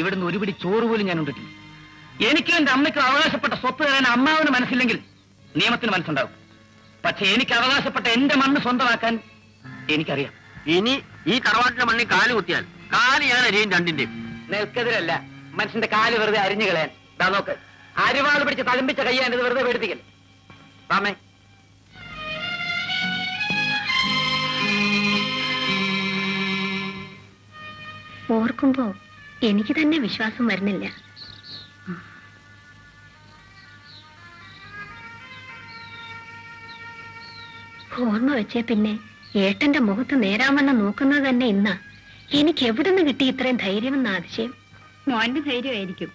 ഇവിടുന്ന് ഒരു പിടി ചോറ് പോലും ഞാൻ ഉണ്ടിട്ടില്ല. എനിക്കും എന്റെ അമ്മയ്ക്കും അവകാശപ്പെട്ട സ്വത്ത് തരാൻ അമ്മാവന് മനസ്സില്ലെങ്കിൽ നിയമത്തിന് മനസ്സുണ്ടാവും. പക്ഷെ എനിക്ക് അവകാശപ്പെട്ട എന്റെ മണ്ണ് സ്വന്തമാക്കാൻ എനിക്കറിയാം. ഇനി ഈ തറവാട്ടിന്റെ മണ്ണിൽ കാല് കുത്തിയാൽ കാല് ഞാൻ അരിയും രണ്ടിന്റെയും. നെൽക്കെതിരല്ല, മനുഷ്യന്റെ കാല് വെറുതെ അരിഞ്ഞു കളയാൻ. ദാ നോക്ക്, അരിവാൾ പിടിച്ച് തഴമ്പിച്ച കയ്യാൻ ഇത് വെറുതെ പേടിപ്പിക്കൽ. രാമേ, ഓർക്കുമ്പോ എനിക്ക് തന്നെ വിശ്വാസം വരുന്നില്ല. ഓർമ്മ വെച്ചേ പിന്നെ ഏട്ടന്റെ മുഖത്ത് നേരാവണ്ണം നോക്കുന്നത് തന്നെ ഇന്നാ. എനിക്ക് എവിടെ നിന്ന് കിട്ടി ഇത്രയും ധൈര്യമെന്ന അതിശയം. മോന്റെ ധൈര്യമായിരിക്കും.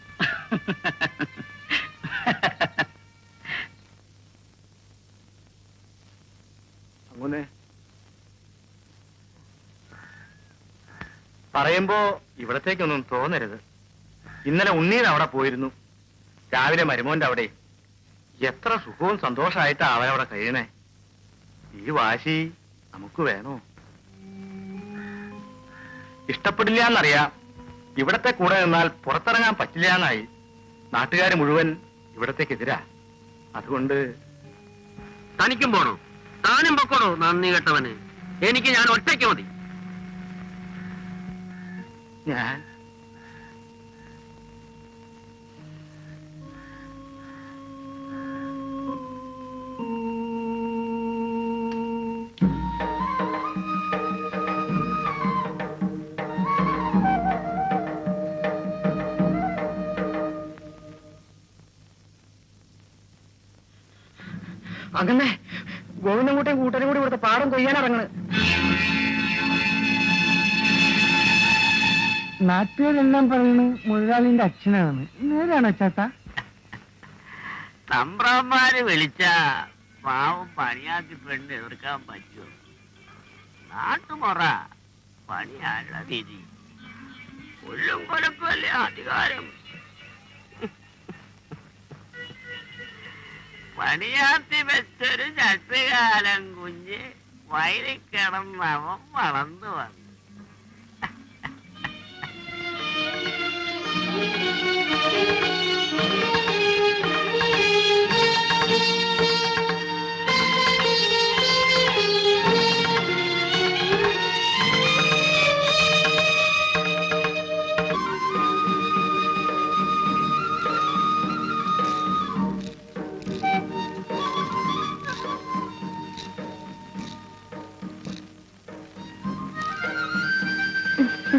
അങ്ങനെ പറയുമ്പോ ഇവിടത്തേക്കൊന്നും തോന്നരുത്. ഇന്നലെ ഉണ്ണീൻ അവിടെ പോയിരുന്നു, രാവിലെ മരുമോന്റെ അവിടെ. എത്ര സുഖവും സന്തോഷമായിട്ടാ അവനവിടെ കഴിയണേ. ഈ വാശി നമുക്ക് വേണോ? ഇഷ്ടപ്പെടില്ല എന്നറിയാം. ഇവിടത്തെ കൂടെ നിന്നാൽ പുറത്തിറങ്ങാൻ പറ്റില്ല എന്നായി. നാട്ടുകാർ മുഴുവൻ ഇവിടത്തേക്കെതിരാ. അതുകൊണ്ട് തനിക്കും പോണോ? താനും പൊക്കോണോ? നന്ദി കെട്ടവന്. എനിക്ക് ഞാൻ ഒറ്റയ്ക്ക് മതി. ഞാൻ അങ്ങനെ ഗോവിന്ദൻകുട്ടിയും കൂട്ടരും കൂടി ഇവിടുത്തെ പാടം കൊയ്യാൻ ഇറങ്ങണ്. നാട്ടുകാരെല്ലാം പറയുന്നു മുതലാളിന്റെ അച്ഛനാണ്. നേരാണോ ചേട്ടാ? തമ്പ്രാന്മാര് വിളിച്ച പാവം പണിയാക്കി പെണ്ണ് എതിർക്കാൻ പറ്റുമോ? നാട്ടുമുറ പണിയാനുള്ള രീതി. കൊല്ലും കൊലക്കുമല്ലേ അധികാരം. പണിയാത്തി വെച്ചൊരു ചട്ടുകാലം കുഞ്ഞ് വയലിൽ കിടന്നവൻ വളർന്നു വന്നു.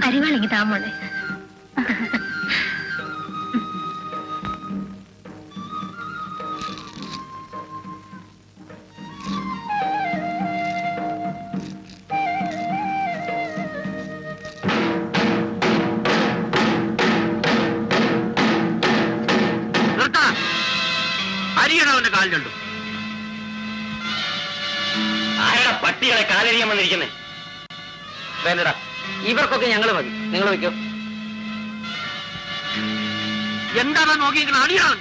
അരിവാളെങ്കി താമോളെ. അരിയണവന്റെ കാൽ രണ്ടും. ആരുടെ പട്ടികളെ കാലരിയാൻ വന്നിരിക്കുന്നേ? വേണ്ടടാ, ഇവർക്കൊക്കെ ഞങ്ങൾ മതി. നിങ്ങൾ വയ്ക്കോ. എന്താണ് നോക്കിയിരിക്കണം? അടിയാണ്.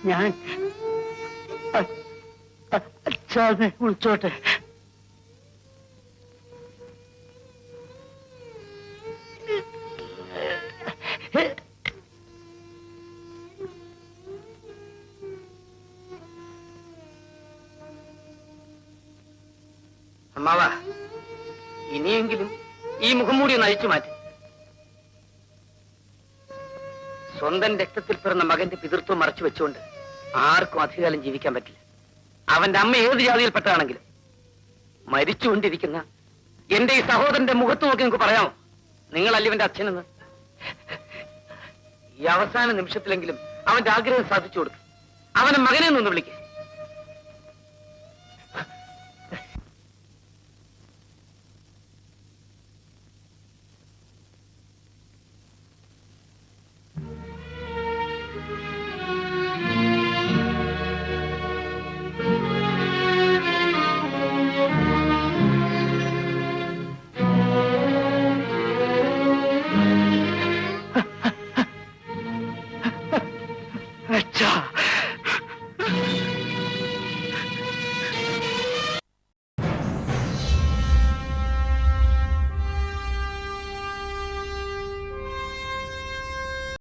ഞാൻ അച്ഛനെ വിളിച്ചോട്ടെ. അമ്മാവ, ഇനിയെങ്കിലും ഈ മുഖംമൂടി ഒന്ന് അഴിച്ചു മാറ്റി. സ്വന്തം രക്തത്തിൽ പിറന്ന മകന്റെ പിതൃത്വം മറച്ചു വെച്ചുകൊണ്ട് ആർക്കും അധികകാലം ജീവിക്കാൻ പറ്റില്ല. അവന്റെ അമ്മ ഏത് ജാതിയിൽപ്പെട്ടതാണെങ്കിലും മരിച്ചുകൊണ്ടിരിക്കുന്ന എന്റെ ഈ സഹോദരന്റെ മുഖത്ത് നോക്കി നിങ്ങൾക്ക് പറയാമോ നിങ്ങളല്ല ഇവന്റെ അച്ഛനെന്ന്? ഈ അവസാന നിമിഷത്തിലെങ്കിലും അവന്റെ ആഗ്രഹം സാധിച്ചു കൊടുക്കും. അവനെ മകനെ നിന്ന് വിളിക്കുക.